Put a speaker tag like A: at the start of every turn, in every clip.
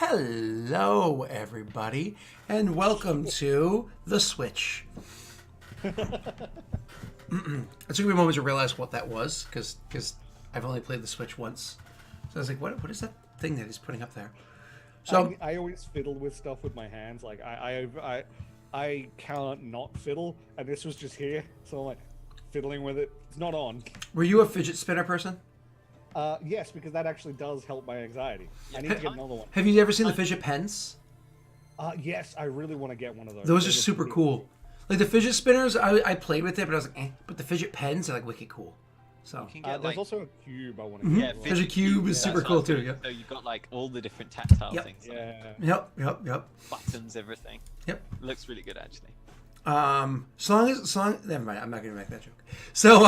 A: Hello, everybody, and welcome to The Switch. It took me a moment to realize what that was, because I've only played the Switch once. So I was like, what is that thing that he's putting up there? So
B: I always fiddle with stuff with my hands. Like I can't not fiddle, and this was just here, so I'm like fiddling with it. It's not on.
A: were you a fidget spinner person?
B: Yes, because that actually does help my anxiety. I need to get another one.
A: Have you ever seen the fidget pens?
B: Yes, I really want to get one of those.
A: Those are super cool. Like the fidget spinners, I played with it, but I was like, eh. But the fidget pens are like wicked cool. So
C: You can get,
B: there's
C: like,
B: also a cube I want to get.
A: There's a cube is super
C: that's
A: cool
C: what I
A: too.
C: was
A: Yeah.
C: doing. So you've got like all the different tactile
A: Yep.
C: things, like
B: Yeah.
A: Yep.
C: buttons, everything.
A: Yep.
C: Looks really good actually.
A: So long. Never mind. I'm not gonna make that joke. So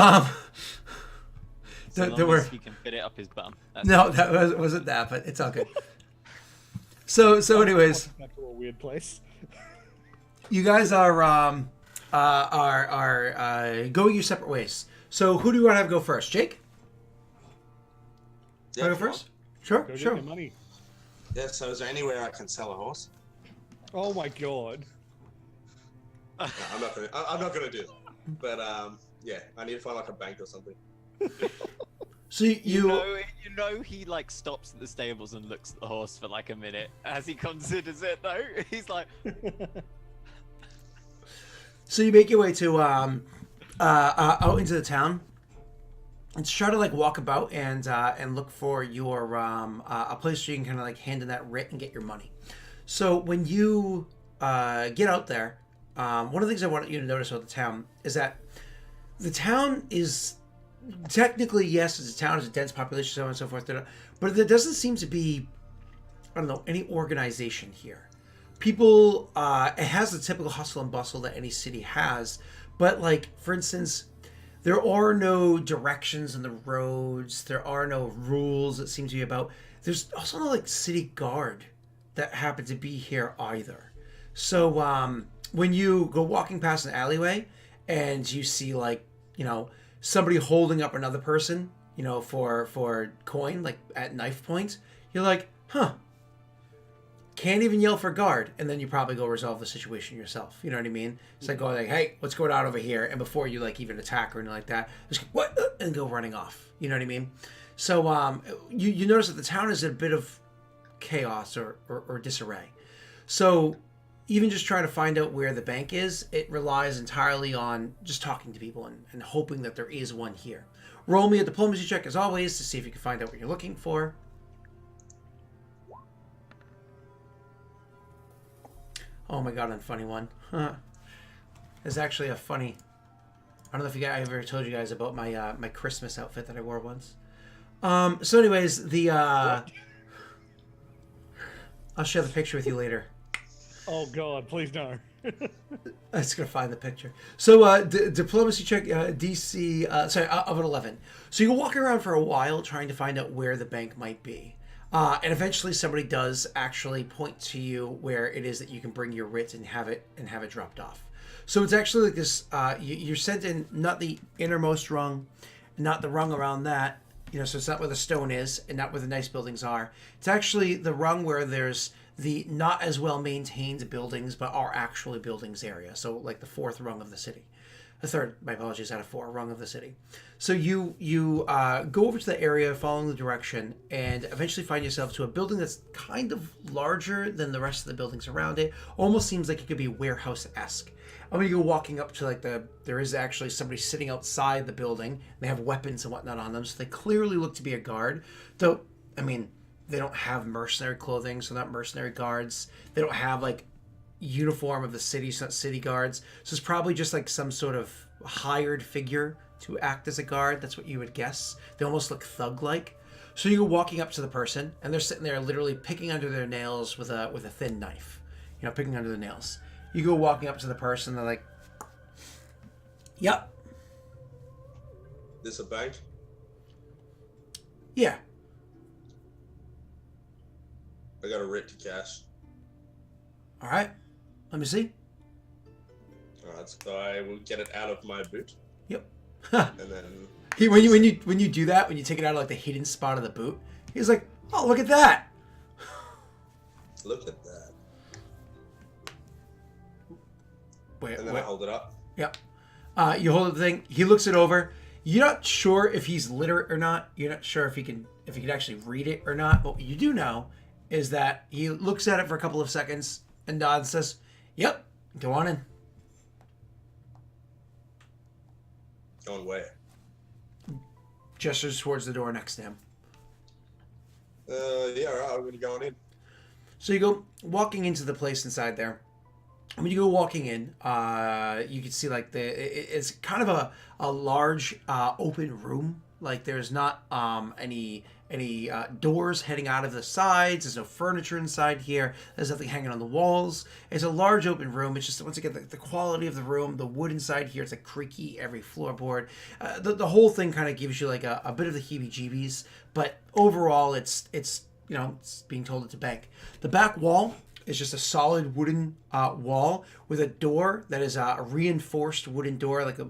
C: So
A: there
C: long
A: were
C: as he can fit it up his bum. That's
A: no, that wasn't that, but it's all good. So anyways,
B: Back to a weird place.
A: you guys are going your separate ways. So who do you want to have go first? Jake?
D: Yeah,
A: Want to go
D: if you
A: first? Sure,
B: Go get
A: sure.
B: your money.
D: want. Yeah, so is there anywhere I can sell a horse?
B: Oh my god.
D: No, I'm not gonna do that. But yeah, I need to find like a bank or something.
A: So
C: you know he like stops at the stables and looks at the horse for like a minute as he considers it though. He's like,
A: So you make your way to out into the town and try to like walk about and look for your a place where you can kind of like hand in that writ and get your money. So when you get out there, one of the things I want you to notice about the town is that the town is technically, yes, it's a town, it's a dense population, so on and so forth, but there doesn't seem to be, I don't know, any organization here. People, it has the typical hustle and bustle that any city has, but like, for instance, there are no directions in the roads, there are no rules that seem to be about. There's also no like city guard that happen to be here either. So when you go walking past an alleyway and you see like, somebody holding up another person, for coin, like at knife point, you're like, huh. Can't even yell for guard, and then you probably go resolve the situation yourself. You know what I mean? It's like going like, hey, what's going on over here? And before you like even attack or anything like that, just go, what? And go running off. You know what I mean? So you notice that the town is in a bit of chaos or disarray. So even just trying to find out where the bank is, it relies entirely on just talking to people and hoping that there is one here. Roll me a diplomacy check as always to see if you can find out what you're looking for. Oh my god, unfunny one. It's actually a funny... I don't know if I ever told you guys about my my Christmas outfit that I wore once. So anyways, I'll share the picture with you later.
B: Oh god, please no.
A: I'm just gonna find the picture. So diplomacy check DC of an 11. So you're walking around for a while trying to find out where the bank might be. And eventually somebody does actually point to you where it is that you can bring your writ and have it dropped off. So it's actually like this, you're sent in not the innermost rung, not the rung around that, so it's not where the stone is and not where the nice buildings are. It's actually the rung where there's the not as well maintained buildings, but are actually buildings area. So like the fourth rung of the city. The third, my apologies, out of four, rung of the city. So you go over to the area following the direction and eventually find yourself to a building that's kind of larger than the rest of the buildings around it. Almost seems like it could be warehouse-esque. And when you go walking up to like there is actually somebody sitting outside the building. They have weapons and whatnot on them, so they clearly look to be a guard. Though, I mean, they don't have mercenary clothing, so not mercenary guards. They don't have like uniform of the city, so not city guards. So it's probably just like some sort of hired figure to act as a guard. That's what you would guess. They almost look thug-like. So you go walking up to the person, and they're sitting there literally picking under their nails with a thin knife. Picking under the nails. You go walking up to the person, they're like, yep.
D: This a bank?
A: Yeah.
D: I got a writ to cash.
A: All right. Let me see.
D: Alright, so I will get it out of my boot.
A: Yep.
D: And then
A: when you do that, when you take it out of like the hidden spot of the boot, he's like, oh, look at that.
D: Look at that.
A: Wait,
D: And then I hold it up.
A: Yep. You hold the thing. He looks it over. You're not sure if he's literate or not. You're not sure if he can actually read it or not. But what you do know is that he looks at it for a couple of seconds and nods and says, "Yep, go on in."
D: Going where?
A: Gestures towards the door next to him.
D: Yeah, all right, I'm gonna go on in.
A: So you go walking into the place inside there. When you go walking in, you can see like it's kind of a large open room. Like there's not any doors heading out of the sides. There's no furniture inside here. There's nothing hanging on the walls. It's a large open room. It's just once again the quality of the room, the wood inside here. It's like creaky every floorboard. The whole thing kind of gives you like a bit of the heebie-jeebies. But overall, it's it's being told it's a bank. The back wall is just a solid wooden wall with a door that is a reinforced wooden door, like a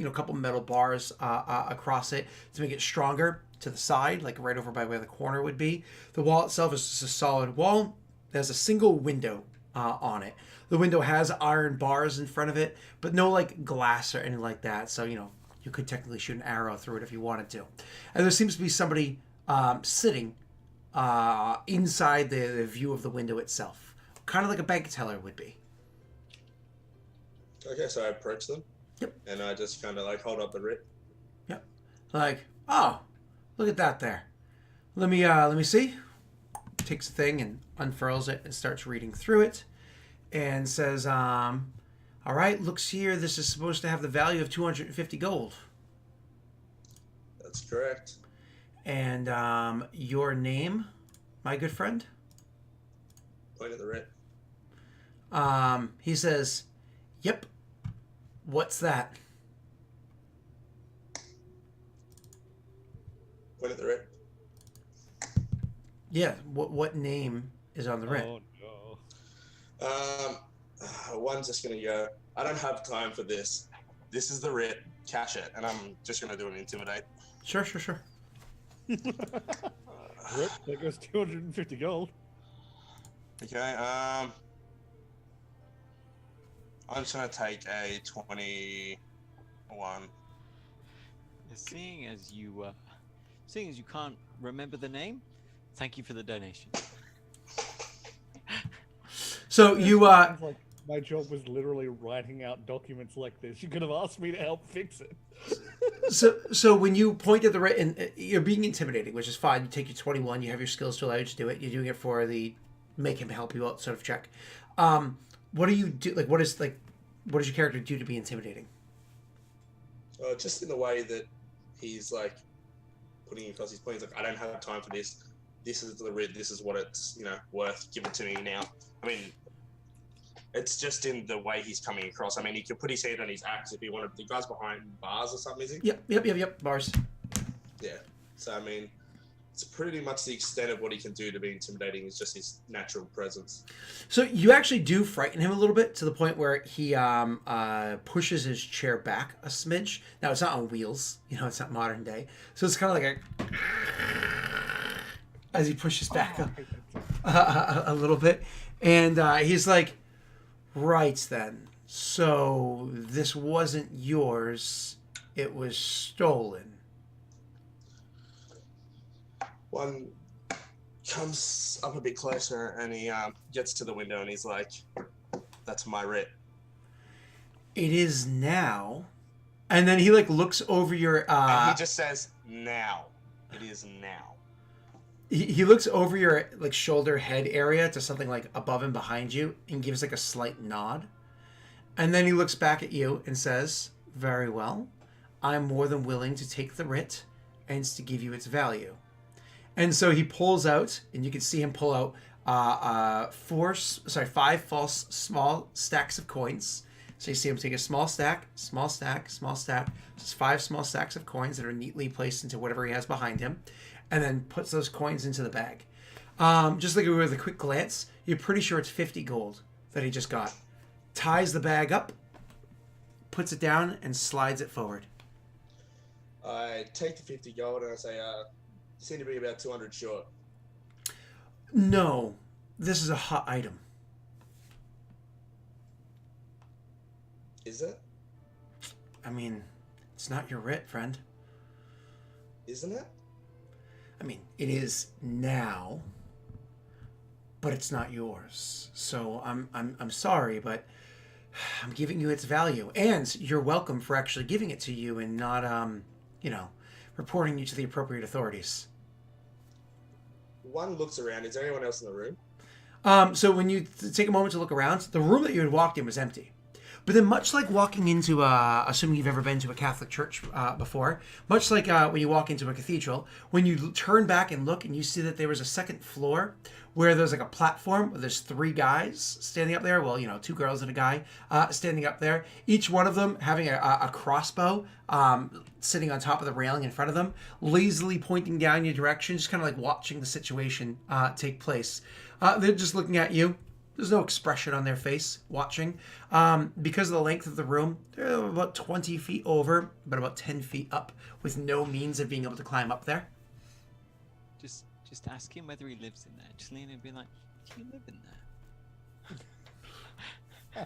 A: couple metal bars across it to make it stronger to the side, like right over by where the corner would be. The wall itself is just a solid wall. There's a single window on it. The window has iron bars in front of it, but no like glass or anything like that. So you could technically shoot an arrow through it if you wanted to. And there seems to be somebody sitting inside the view of the window itself. Kind of like a bank teller would be.
D: Okay, so I approach them.
A: Yep.
D: And I just kind of like hold up the writ.
A: Yep. Like, oh, look at that there. Let me see. Takes the thing and unfurls it and starts reading through it, and says, "All right, looks here. This is supposed to have the value of 250 gold."
D: That's correct.
A: And your name, my good friend?
D: Point at the writ.
A: He says, "Yep. What's that?"
D: Point at the writ.
A: Yeah. What name is on the writ?
B: Oh no.
D: One's just gonna go. I don't have time for this. This is the writ. Cash it, and I'm just gonna do an intimidate.
A: Sure.
B: Rip, there goes 250 gold.
D: Okay. I'm just gonna take a 21.
C: Seeing as you can't remember the name, thank you for the donation.
A: So you
B: Sounds like my job was literally writing out documents like this. You could have asked me to help fix it.
A: So when you point at the right, and you're being intimidating, which is fine. You take your 21. You have your skills to allow you to do it. You're doing it for the make him help you out sort of check. What do you do? Like, what does your character do to be intimidating?
D: Just in the way that he's like putting across his point. He's like, I don't have time for this. This is the writ. This is what it's worth. Give it to me now. I mean, it's just in the way he's coming across. I mean, he could put his hand on his axe if he wanted. The guy's behind bars or something, is he?
A: Yep. Bars.
D: Yeah. So I mean, it's pretty much the extent of what he can do to be intimidating is just his natural presence.
A: So you actually do frighten him a little bit to the point where he pushes his chair back a smidge. Now it's not on wheels, it's not modern day, so it's kind of like as he pushes back a little bit, and he's like, "Right then, so this wasn't yours; it was stolen."
D: One comes up a bit closer and he gets to the window and he's like, "That's my writ."
A: It is now. And then he looks over your
D: and he just says, "Now. It is now."
A: He looks over your shoulder head area to something above and behind you and gives a slight nod. And then he looks back at you and says, "Very well. I'm more than willing to take the writ and to give you its value." And so he pulls out, and you can see him pull out 5 false small stacks of coins. So you see him take a small stack, small stack, small stack. Just 5 small stacks of coins that are neatly placed into whatever he has behind him, and then puts those coins into the bag. Just with a quick glance, you're pretty sure it's 50 gold that he just got. Ties the bag up, puts it down, and slides it forward.
D: I take the 50 gold and I say, "You seem to be about 200 short."
A: No, This is a hot item.
D: Is it?
A: I mean, it's not your writ, friend.
D: Isn't it?
A: I mean, it is now, but it's not yours. So I'm sorry, but I'm giving you its value, and you're welcome for actually giving it to you and not reporting you to the appropriate authorities.
D: One looks around. Is there anyone else in the room?
A: So when you take a moment to look around, the room that you had walked in was empty. But then, much like walking into, assuming you've ever been to a Catholic church before, much like when you walk into a cathedral, when you turn back and look and you see that there was a second floor where there's like a platform where there's 3 guys standing up there. Well, 2 girls and a guy standing up there. Each one of them having a crossbow sitting on top of the railing in front of them, lazily pointing down your direction, just kind of like watching the situation take place. They're just looking at you. There's no expression on their face watching. Because of the length of the room, they're about 20 feet over, but about 10 feet up, with no means of being able to climb up there.
C: Just ask him whether he lives in there. Just lean in and be like, do you live in there?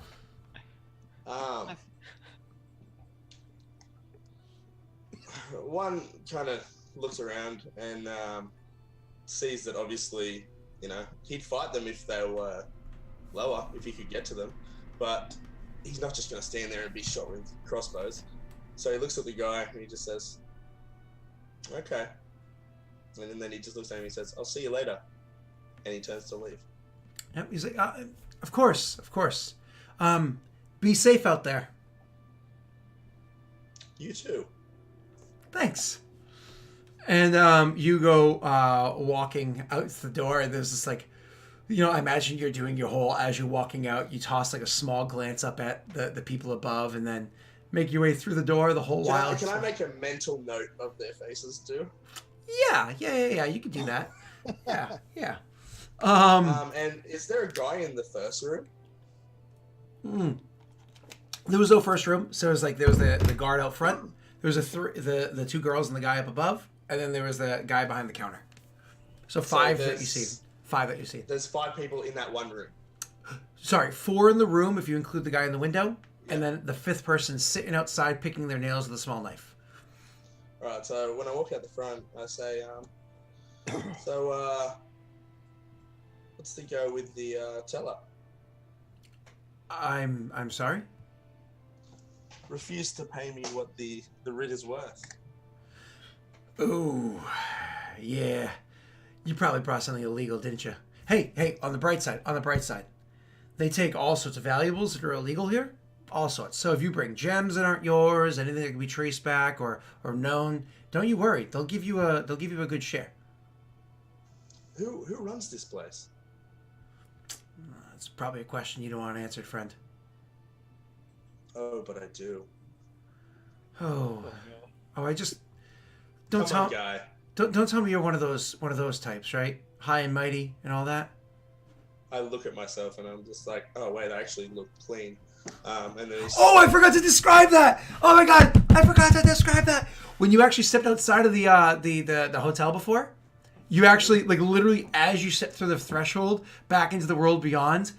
D: One kind of looks around and sees that obviously, he'd fight them if they were lower, if he could get to them, but he's not just going to stand there and be shot with crossbows. So he looks at the guy and he just says, okay. And then he just looks at him and he says, I'll see you later. And he turns to leave.
A: Yep, he's like, of course. Be safe out there.
D: You too.
A: Thanks. And you go walking out the door, and there's this like, I imagine you're doing your whole, as you're walking out, you toss like a small glance up at the people above, and then make your way through the door the whole while.
D: Can I make a mental note of their faces too?
A: Yeah, you can do that. Yeah.
D: And is there a guy in the first room?
A: There was no first room, so there was the guard out front. There was the 2 girls and the guy up above, and then there was the guy behind the counter. So 5 that you see. 5 that you see.
D: There's 5 people in that one room.
A: Sorry, 4 in the room if you include the guy in the window, and then the 5th person sitting outside picking their nails with a small knife.
D: All right, so when I walk out the front, I say, what's the go with the teller?
A: I'm sorry?
D: Refuse to pay me what the writ is worth.
A: Ooh, yeah. You probably brought something illegal, didn't you? Hey, on the bright side, they take all sorts of valuables that are illegal here. All sorts. So if you bring gems that aren't yours, anything that can be traced back or known, don't you worry. They'll give you a good share.
D: Who runs this place?
A: That's probably a question you don't want answered, friend.
D: Oh, but I do.
A: Oh, I just don't
D: Come on,
A: tell.
D: guy.
A: Don't tell me you're one of those types, right? High and mighty and all that.
D: I look at myself and I'm just like, oh wait, I actually look clean. And then
A: Oh, I forgot to describe that. Oh my god, I forgot to describe that. When you actually stepped outside of the hotel before, you actually literally as you step through the threshold back into the world beyond,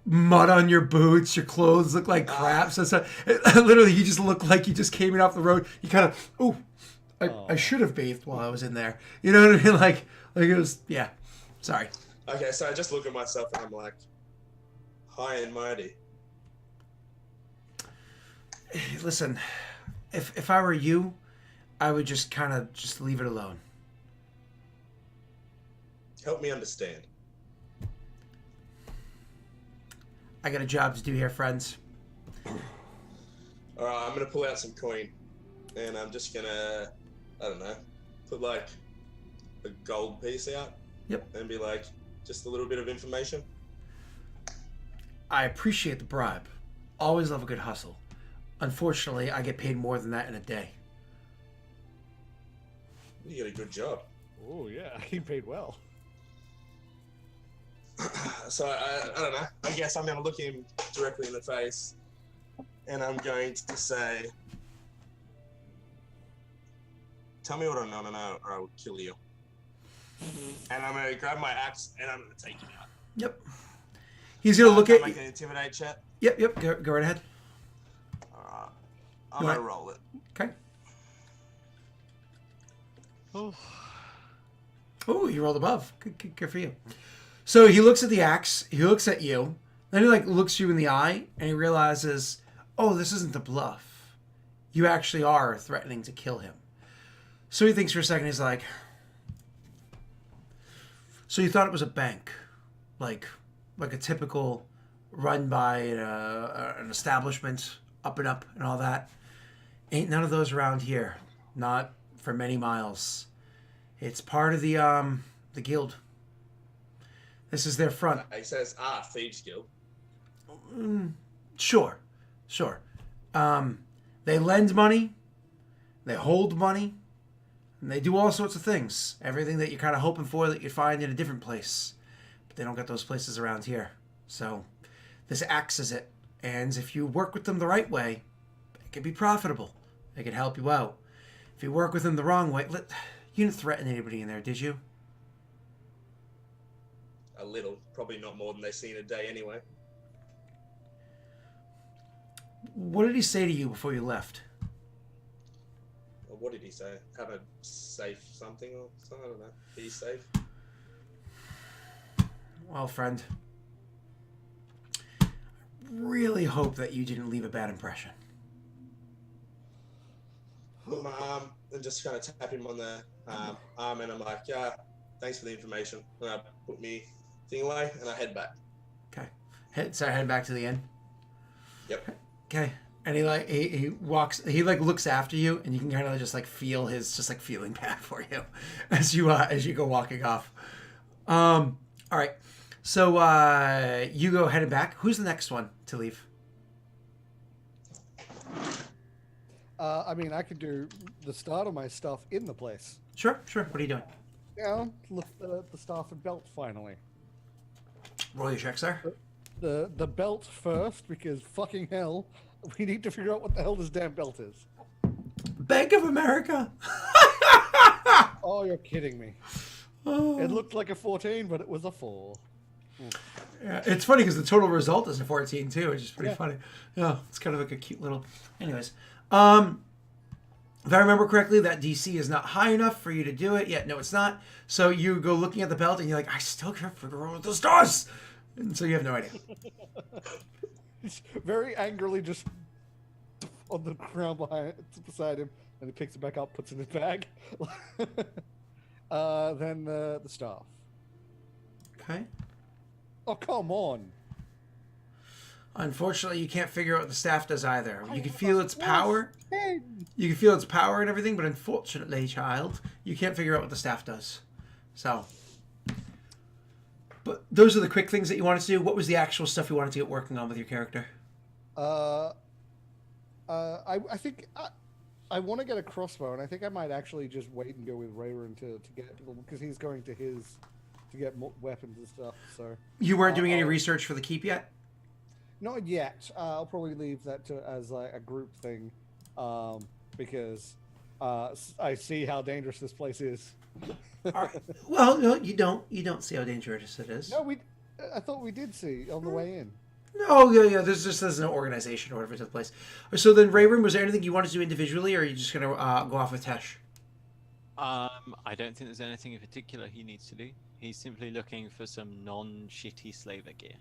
A: mud on your boots, your clothes look like crap. So literally, you just look like you just came in off the road. You kind of, I should have bathed while I was in there. You know what I mean? Like it was, yeah. Sorry.
D: Okay, so I just look at myself and I'm like, high and mighty.
A: Listen, if I were you, I would just kind of just leave it alone.
D: Help me understand.
A: I got a job to do here, friends.
D: All right, I'm gonna pull out some coin, and I'm just gonna, I don't know, put like a gold piece out.
A: Yep.
D: And be like, just a little bit of information.
A: I appreciate the bribe. Always love a good hustle. Unfortunately, I get paid more than that in a day.
D: You get a good job.
B: Oh yeah, he paid well.
D: So I don't know. I guess I'm gonna look him directly in the face, and I'm going to say, "Tell me what I know, or I will kill you." And I'm gonna grab my axe and I'm gonna take him out.
A: Yep. He's gonna look
D: Can
A: at
D: I
A: you.
D: make an intimidate check?
A: Yep. Go right ahead.
D: Alright. I'm
A: Go
D: gonna
A: ahead.
D: roll it.
A: Okay.
C: Oh.
A: Oh, you rolled above. Good for you. So he looks at the axe. He looks at you. Then he looks you in the eye, and he realizes, oh, this isn't a bluff. You actually are threatening to kill him. So he thinks for a second. He's like, so you thought it was a bank, like a typical run by an establishment, up and all that. Ain't none of those around here. Not for many miles. It's part of the guild. This is their front.
D: He says, Thieves Guild.
A: Sure. They lend money, they hold money, and they do all sorts of things. Everything that you're kind of hoping for that you'd find in a different place. But they don't get those places around here. So this axe is it. And if you work with them the right way, it can be profitable. It can help you out. If you work with them the wrong way, you didn't threaten anybody in there, did you?
D: A little. Probably not more than they see in a day anyway.
A: What did he say to you before you left?
D: Well, what did he say? Have a safe something or something? I don't know. Be safe.
A: Well, friend, I really hope that you didn't leave a bad impression.
D: Put my arm and just kind of tap him on the arm, and I'm like, yeah, thanks for the information. And I put me thing away, and I head back.
A: Okay. Head back to the inn.
D: Yep.
A: Okay. And he walks, he looks after you, and you can kind of just feel his feeling bad for you as you go walking off. All right. So you go headed back. Who's the next one to leave?
B: I mean, I could do the start of my stuff in the place.
A: Sure. What are you doing?
B: Yeah, lift the staff and belt finally.
A: Roll your check, sir.
B: The belt first, because fucking hell, we need to figure out what the hell this damn belt is.
A: Bank of America.
B: Oh, you're kidding me. It looked like a 14, but it was a 4.
A: Yeah, it's funny because the total result is a 14 too, which is pretty funny. Yeah, it's kind of like a cute little. Anyways, if I remember correctly, that DC is not high enough for you to do it yet. No, it's not. So you go looking at the belt and you're like, I still can't figure out what this does. And so you have no idea.
B: Very angrily, just on the ground beside him, and he picks it back up, puts it in his bag. Then the staff.
A: Okay.
B: Oh, come on.
A: Unfortunately, you can't figure out what the staff does either. You can feel its power.
B: 10.
A: You can feel its power and everything, but unfortunately, child, you can't figure out what the staff does. So, but those are the quick things that you wanted to do. What was the actual stuff you wanted to get working on with your character?
B: I think I want to get a crossbow, and I think I might actually just wait and go with Rayron to get, because he's going to get more weapons and stuff. So
A: You weren't doing any research for the keep yet?
B: not yet. I'll probably leave that as a group thing, because I see how dangerous this place is.
A: All right. Well, no, you don't. You don't see how dangerous it is.
B: No, I thought we did see on the way in.
A: Oh, yeah. There's no organization or whatever to the place. So then, Rayburn, was there anything you wanted to do individually, or are you just going to go off with Tesh?
C: I don't think there's anything in particular he needs to do. He's simply looking for some non-shitty slaver gear.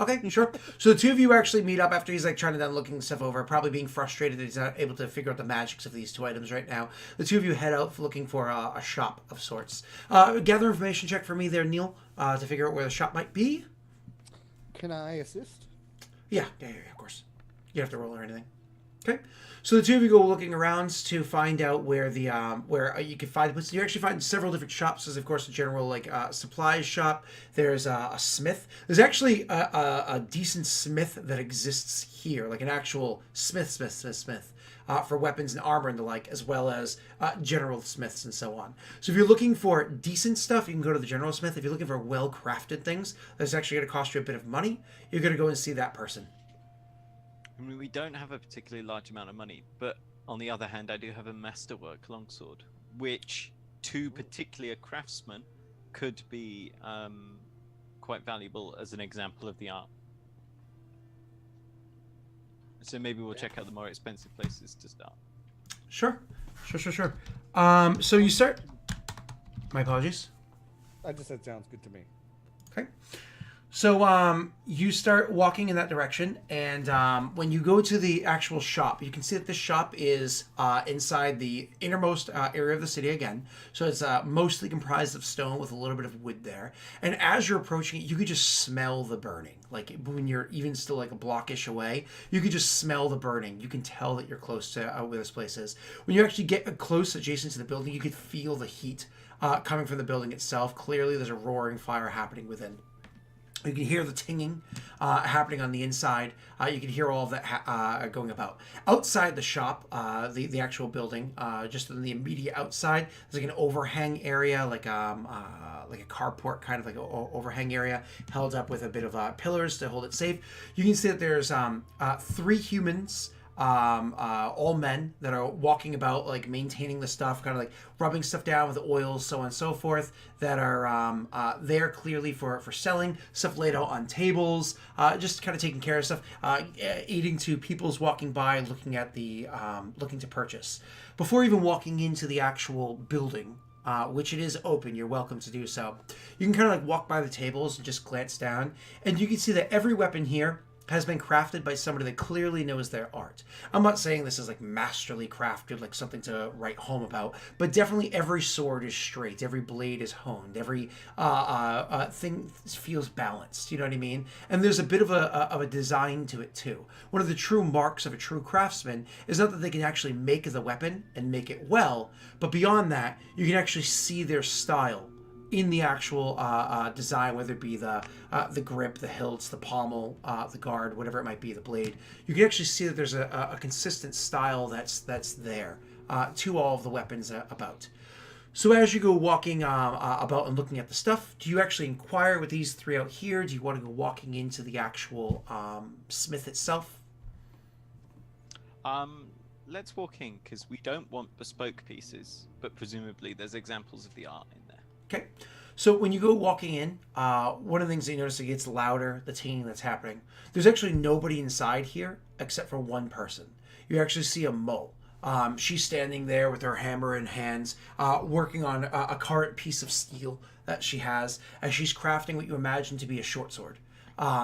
A: Okay, sure. So the two of you actually meet up after he's trying to looking stuff over, probably being frustrated that he's not able to figure out the magics of these two items right now. The two of you head out looking for a shop of sorts. Gather information check for me there, Neil, to figure out where the shop might be.
B: Can I assist?
A: Yeah, of course. You don't have to roll or anything. Okay. So the two of you go looking around to find out where the where you can find. You actually find several different shops. There's of course a general supplies shop. There's a smith. There's actually a decent smith that exists here, like an actual smith for weapons and armor and the like, as well as general smiths and so on. So if you're looking for decent stuff, you can go to the general smith. If you're looking for well-crafted things, that's actually going to cost you a bit of money. You're going to go and see that person.
C: I mean, we don't have a particularly large amount of money, but on the other hand, I do have a masterwork longsword, which, to particularly a craftsman, could be quite valuable as an example of the art. So maybe we'll check out the more expensive places to start.
A: Sure. So you start. My apologies.
B: I just said sounds good to me.
A: Okay. So you start walking in that direction, and when you go to the actual shop, you can see that this shop is inside the innermost area of the city again. So it's mostly comprised of stone with a little bit of wood there. And as you're approaching it, you could just smell the burning. Like when you're even still like a blockish away, you could just smell the burning. You can tell that you're close to where this place is. When you actually get close adjacent to the building, you could feel the heat coming from the building itself. Clearly, there's a roaring fire happening within. You can hear the tinging happening on the inside. You can hear all of that going about. Outside the shop, the actual building, just in the immediate outside, there's like an overhang area, like a carport kind of like an overhang area, held up with a bit of pillars to hold it safe. You can see that there's 3 humans. All men that are walking about, like maintaining the stuff, kind of like rubbing stuff down with oils, so on and so forth, that are there clearly for selling, stuff laid out on tables, just kind of taking care of stuff, aiding to people's walking by, looking at the, looking to purchase. Before even walking into the actual building, which it is open, you're welcome to do so, you can kind of like walk by the tables and just glance down, and you can see that every weapon here has been crafted by somebody that clearly knows their art. I'm not saying this is like masterly crafted, like something to write home about, but definitely every sword is straight, every blade is honed, every thing feels balanced, you know what I mean? And there's a bit of a design to it too. One of the true marks of a true craftsman is not that they can actually make the weapon and make it well, but beyond that, you can actually see their style in the actual design, whether it be the grip, the hilts, the pommel, the guard, whatever it might be, the blade. You can actually see that there's a consistent style that's there to all of the weapons about. So as you go walking about and looking at the stuff, do you actually inquire with these 3 out here? Do you want to go walking into the actual smith itself?
C: Let's walk in, because we don't want bespoke pieces, but presumably there's examples of the art in there.
A: Okay, so when you go walking in, one of the things that you notice, it gets louder, the tinging that's happening. There's actually nobody inside here except for one person. You actually see a mole. She's standing there with her hammer in hands, working on a current piece of steel that she has, as she's crafting what you imagine to be a short sword.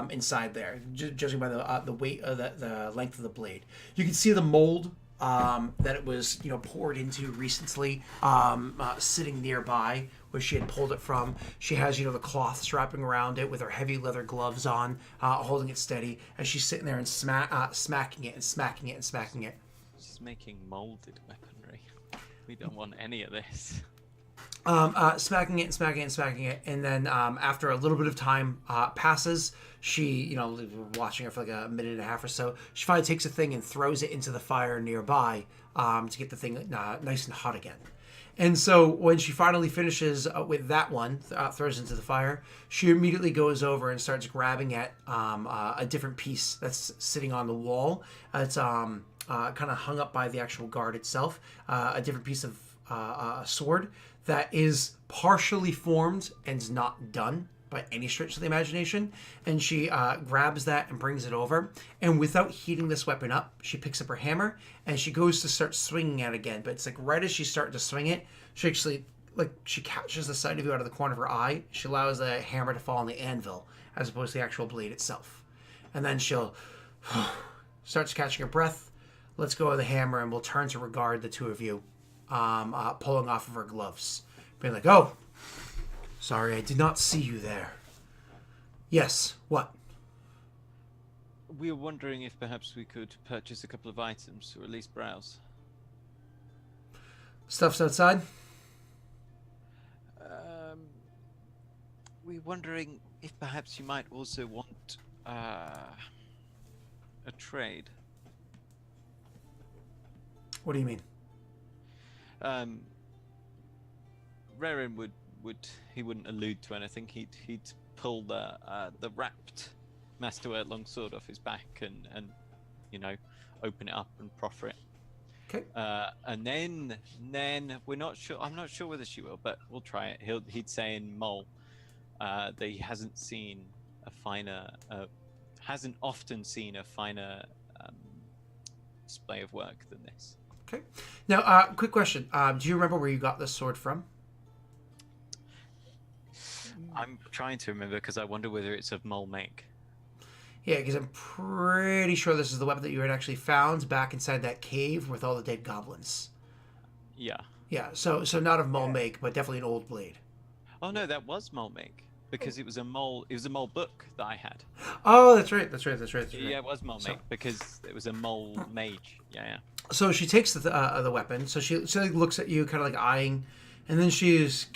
A: Inside there, judging by the weight of the length of the blade. You can see the mold that it was poured into recently, sitting nearby where she had pulled it from. She has the cloth wrapping around it with her heavy leather gloves on, holding it steady as she's sitting there and smacking it and smacking it and smacking it.
C: She's making molded weaponry. We don't want any of this.
A: Smacking it and smacking it and smacking it, and then after a little bit of time passes, she, watching her for like a minute and a half or so, she finally takes a thing and throws it into the fire nearby to get the thing nice and hot again. And so when she finally finishes with that one, throws it into the fire, she immediately goes over and starts grabbing at a different piece that's sitting on the wall. It's kind of hung up by the actual guard itself, a different piece of sword that is partially formed and not done by any stretch of the imagination. And she grabs that and brings it over. And without heating this weapon up, she picks up her hammer and she goes to start swinging it again. But it's like right as she's starting to swing it, she actually, she catches the side of you out of the corner of her eye. She allows the hammer to fall on the anvil as opposed to the actual blade itself. And then she'll starts catching her breath, lets go of the hammer, and will turn to regard the two of you, pulling off of her gloves. Being like, "Oh, sorry, I did not see you there." "Yes, what?"
C: We were wondering if perhaps we could purchase a couple of items, or at least browse.
A: "Stuff's outside?"
C: We're wondering if perhaps you might also want a trade.
A: "What do you mean?"
C: Rerin wouldn't allude to anything. He'd pull the wrapped masterwork longsword off his back and open it up and proffer it.
A: Okay.
C: And then we're not sure. I'm not sure whether she will, but we'll try it. He'd say in Mole, that he hasn't seen a finer, hasn't often seen a finer display of work than this.
A: Okay. Now, quick question. Do you remember where you got this sword from?
C: I'm trying to remember because I wonder whether it's of mole make.
A: Yeah, because I'm pretty sure this is the weapon that you had actually found back inside that cave with all the dead goblins.
C: Yeah.
A: Yeah, so not of mole make, but definitely an old blade.
C: Oh no, that was mole make because it was a mole. It was a mole book that I had.
A: Oh, that's right.
C: Yeah, it was mole make because it was a mole mage. Yeah.
A: So she takes the weapon. So she like, looks at you, kind of like eyeing, and then she's,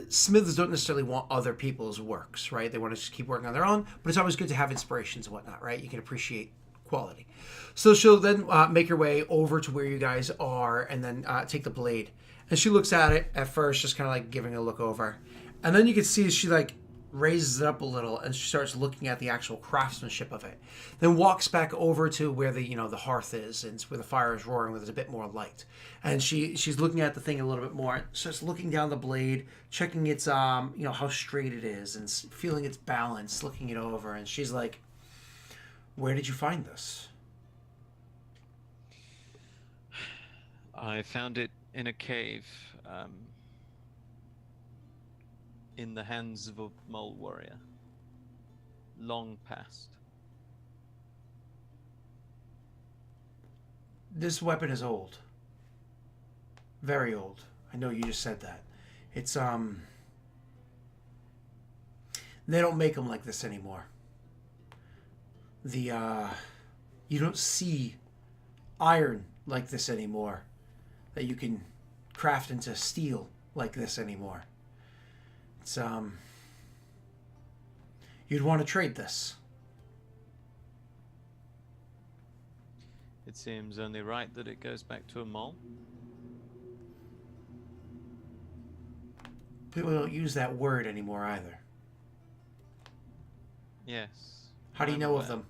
A: smiths don't necessarily want other people's works, right? They want to just keep working on their own. But it's always good to have inspirations and whatnot, right? You can appreciate quality. So she'll then make her way over to where you guys are, and then take the blade. And she looks at it at first, just kind of like giving a look over, and then you can see she like raises it up a little and she starts looking at the actual craftsmanship of it, then walks back over to where the the hearth is and where the fire is roaring, where there's a bit more light, and she's looking at the thing a little bit more, starts looking down the blade, checking its how straight it is and feeling its balance, looking it over, and she's like, where did you find this?
C: I found it in a cave in the hands of a mole warrior long past.
A: This weapon is old. Very old. I know you just said that. It's they don't make them like this anymore. You don't see iron like this anymore, that you can craft into steel like this anymore. It's you'd want to trade this.
C: It seems only right that it goes back to a mole.
A: People don't use that word anymore either.
C: Yes.
A: How do you know of them?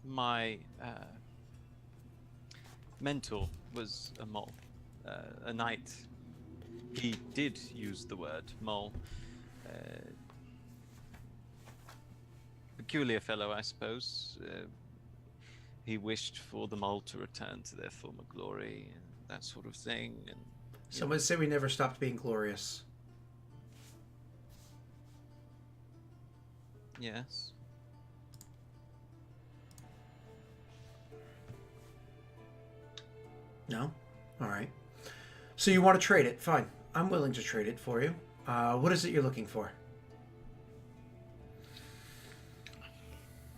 C: My mentor was a mole, a knight. He did use the word mole. Peculiar fellow, I suppose. He wished for the mole to return to their former glory and that sort of thing. And
A: Someone say we never stopped being glorious.
C: yes.
A: No? Alright. So you want to trade it? Fine. I'm willing to trade it for you. What is it you're looking for?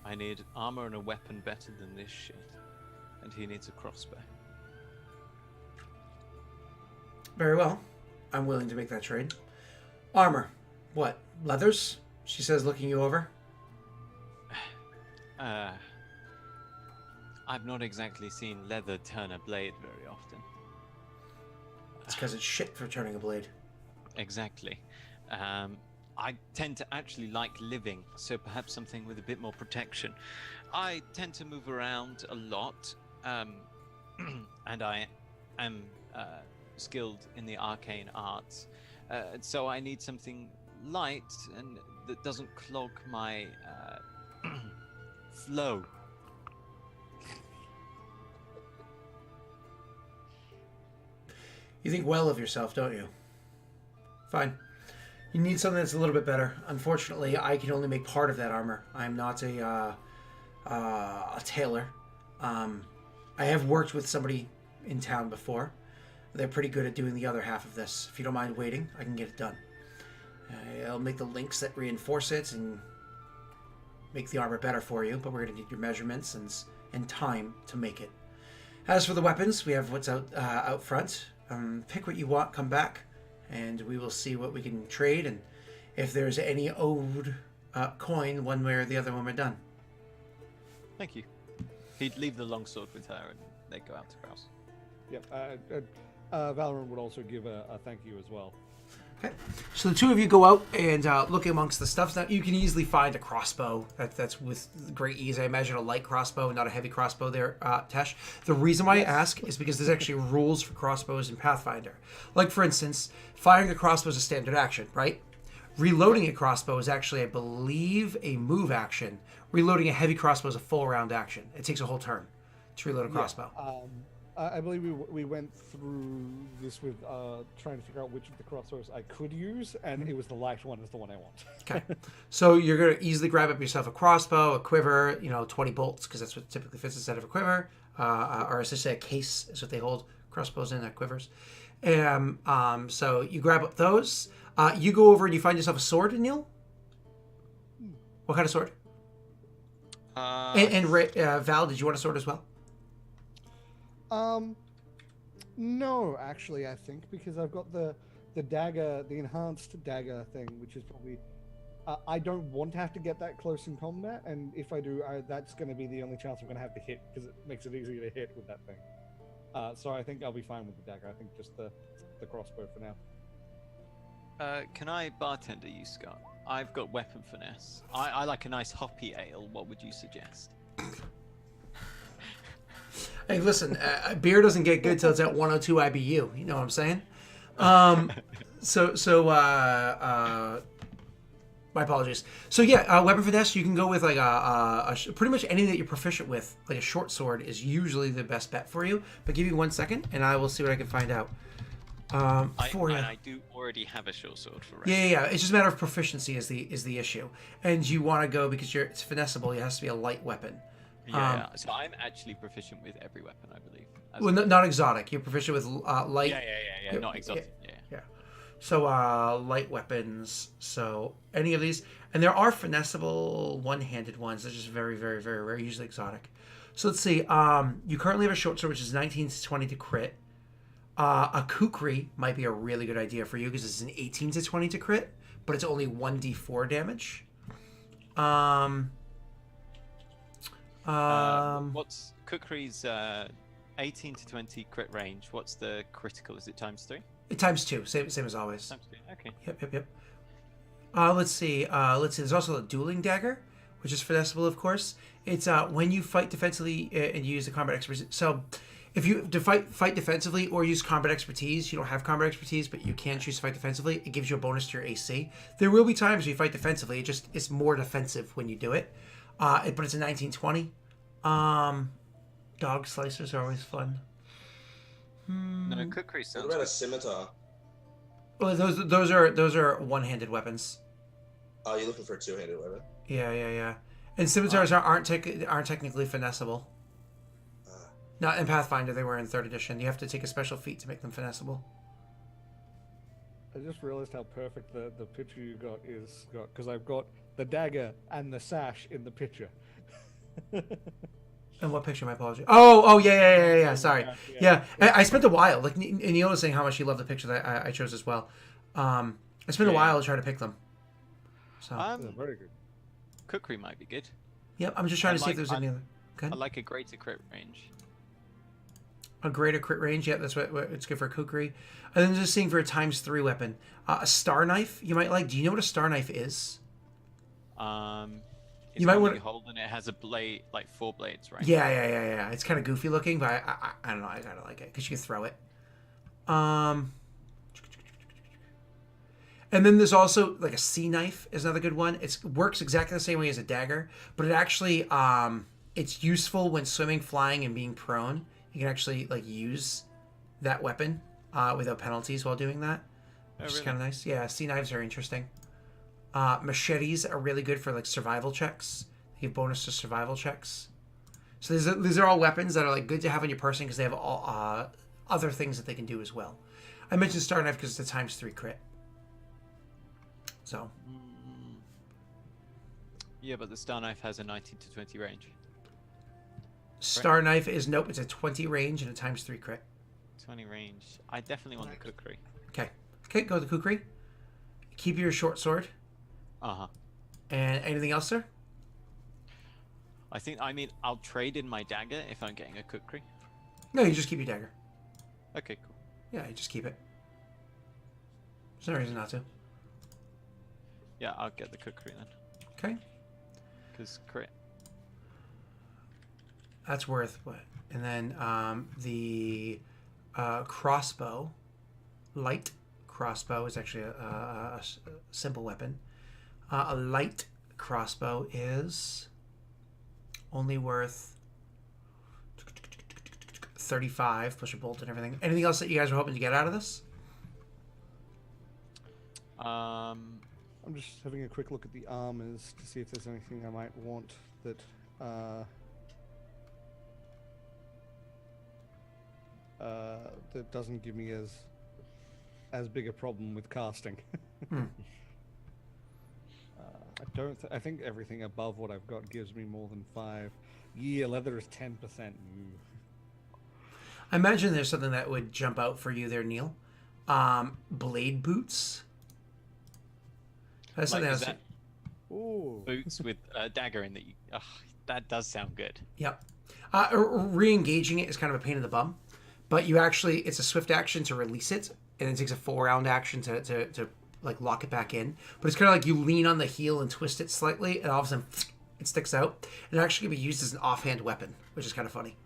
C: I need armor and a weapon better than this shit. And he needs a crossbow.
A: Very well. I'm willing to make that trade. Armor. What? Leathers? She says, looking you over.
C: I've not exactly seen leather turn a blade very often.
A: It's because it's shit for turning a blade.
C: Exactly. I tend to actually like living, so perhaps something with a bit more protection. I tend to move around a lot, and I am skilled in the arcane arts, so I need something light and that doesn't clog my flow.
A: You think well of yourself, don't you? Fine. You need something that's a little bit better. Unfortunately, I can only make part of that armor. I'm not a tailor. I have worked with somebody in town before. They're pretty good at doing the other half of this. If you don't mind waiting, I can get it done. I'll make the links that reinforce it and make the armor better for you, but we're going to need your measurements and time to make it. As for the weapons, we have what's out front. Pick what you want, come back, and we will see what we can trade, and if there's any owed coin one way or the other when we're done.
C: Thank you. He'd leave the longsword with her and they'd go out to browse.
B: Yep. Valorant would also give a thank you as well.
A: Okay. So the two of you go out and look amongst the stuff. Now you can easily find a crossbow. That's with great ease. I imagine a light crossbow, not a heavy crossbow there, Tesh. The reason why I ask is because there's actually rules for crossbows in Pathfinder. Like, for instance, firing a crossbow is a standard action, right? Reloading a crossbow is actually, I believe, a move action. Reloading a heavy crossbow is a full round action. It takes a whole turn to reload a crossbow.
B: I believe we went through this with trying to figure out which of the crossbows I could use, and it was the light one is the one I want.
A: Okay. So you're going to easily grab up yourself a crossbow, a quiver, 20 bolts, because that's what typically fits inside of a quiver, or as I say, a case is what they hold crossbows in, quivers. So you grab up those. You go over and you find yourself a sword, Neil? What kind of sword? Val, did you want a sword as well?
B: No, actually, I think because I've got the dagger, the enhanced dagger thing, which is probably I don't want to have to get that close in combat, and if I do, that's going to be the only chance I'm going to have to hit because it makes it easier to hit with that thing. So I think I'll be fine with the dagger. I think just the crossbow for now.
C: Can I bartender you, Scott? I've got weapon finesse. I like a nice hoppy ale. What would you suggest?
A: Hey, listen, beer doesn't get good till it's at 102 IBU. You know what I'm saying? My apologies. So yeah, weapon finesse, you can go with like pretty much anything that you're proficient with. Like a short sword is usually the best bet for you. But give me 1 second, and I will see what I can find out.
C: I do already have a short sword for rest.
A: Yeah. It's just a matter of proficiency is the issue, and you want to go because it's finessable. It has to be a light weapon.
C: Yeah. So I'm actually proficient with every weapon, I believe.
A: Well, not exotic. You're proficient with light.
C: Yeah. Not exotic. Yeah.
A: So light weapons. So any of these, and there are finessable one-handed ones. They're just very, very, very rare. Usually exotic. So let's see. You currently have a short sword, which is 19 to 20 to crit. A kukri might be a really good idea for you because it's an 18 to 20 to crit, but it's only 1d4 damage.
C: What's Kukri's 18 to 20 crit range? What's the critical? Is it ×3?
A: Times 2, same as always.
C: ×2. Okay.
A: Yep. Let's see. There's also a dueling dagger, which is finessable, of course. It's when you fight defensively and you use the combat expertise. So, if you fight defensively or use combat expertise, you don't have combat expertise, but you can choose to fight defensively. It gives you a bonus to your AC. There will be times you fight defensively. It's more defensive when you do it. But it's a 1920. Dog slicers are always fun.
C: No, Kukri
D: What
C: sounds
D: about a
C: good.
D: scimitar?
A: Well, those are one-handed weapons.
D: Oh, you're looking for a two-handed weapon?
A: Yeah. And scimitars aren't technically finessable. Not in Pathfinder, they were in 3rd edition. You have to take a special feat to make them finessable.
B: I just realized how perfect the picture you got is, because I've got the dagger and the sash in the picture.
A: And what picture? My apologies. Oh, yeah. Sorry. Yeah. I spent a while. Like Neil was saying how much he loved the picture that I chose as well. I spent a while trying to pick them. So.
B: Very good.
C: Kukri might be good.
A: Yep. I'm just trying to see if there's any other. Okay.
C: I like a greater crit range.
A: A greater crit range. Yeah, that's what it's good for kukri. And then just seeing for a ×3 weapon, a star knife. You might like. Do you know what a star knife is?
C: You might want to hold, and it has a blade, like 4 blades, right?
A: Yeah. It's kind of goofy looking, but I don't know. I kind of like it because you can throw it. And then there's also like a sea knife is another good one. It works exactly the same way as a dagger, but it actually it's useful when swimming, flying, and being prone. You can actually like use that weapon without penalties while doing that, which is kind of nice. Yeah, sea knives are interesting. Machetes are really good for like survival checks. They give bonus to survival checks. So these are all weapons that are like good to have on your person because they have all other things that they can do as well. I mentioned star knife because it's a ×3 crit. So.
C: Yeah, but the star knife has a 19 to 20 range.
A: Star knife is nope. It's a 20 range and a ×3 crit.
C: 20 range. I definitely want the kukri.
A: Okay, go with the kukri. Keep your short sword. And anything else, sir?
C: I mean, I'll trade in my dagger if I'm getting a kukri.
A: No, you just keep your dagger.
C: Okay, cool.
A: Yeah, you just keep it. There's no reason not to.
C: Yeah, I'll get the cookery then.
A: Okay.
C: Because crit.
A: That's worth what? And then the crossbow, light crossbow is actually a simple weapon. A light crossbow is only worth 35 plus your bolt and everything. Anything else that you guys were hoping to get out of this?
C: Um,
B: I'm just having a quick look at the armors to see if there's anything I might want that that doesn't give me as big a problem with casting. I think everything above what I've got gives me more than 5. Yeah, leather is 10%.
A: I imagine there's something that would jump out for you there, Neil. Blade boots. That's something
C: like, is
A: else.
C: that
B: Ooh.
C: boots with a dagger in that you... Oh, that does sound good.
A: Yep. Re-engaging it is kind of a pain in the bum, but you actually, it's a swift action to release it, and it takes a 4-round action to like lock it back in. But it's kind of like you lean on the heel and twist it slightly, and all of a sudden it sticks out. And it actually can be used as an offhand weapon, which is kind of funny.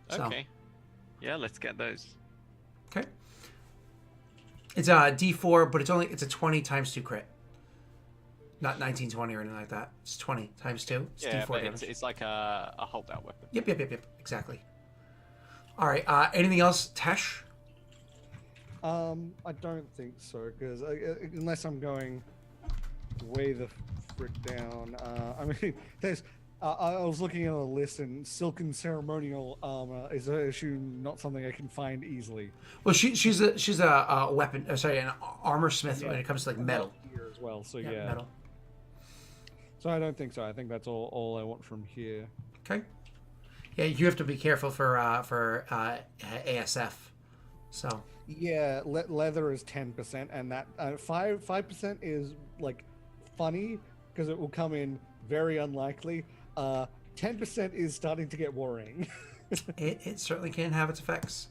A: So,
C: Okay. Yeah, let's get those.
A: okay. It's a D4, but it's a 20 times 2 crit. Not 1920 or anything like that. It's 20 times 2. It's
C: Yeah,
A: D4
C: but
A: damage.
C: it's like a holdout weapon.
A: Yep. Exactly. All right. Anything else, Tesh?
B: I don't think so, because unless I'm going way the frick down. I mean, there's. I was looking at a list, and silken ceremonial armor is an issue, not something I can find easily.
A: Well, she's a weapon. An armor smith when it comes to like metal.
B: Here as well, so
A: Yeah,
B: yeah.
A: metal.
B: So I don't think so. I think that's all I want from here.
A: Okay. Yeah, you have to be careful for ASF. So.
B: Yeah, leather is 10%, and that 5% is like funny because it will come in very unlikely. 10% is starting to get worrying.
A: it certainly can have its effects.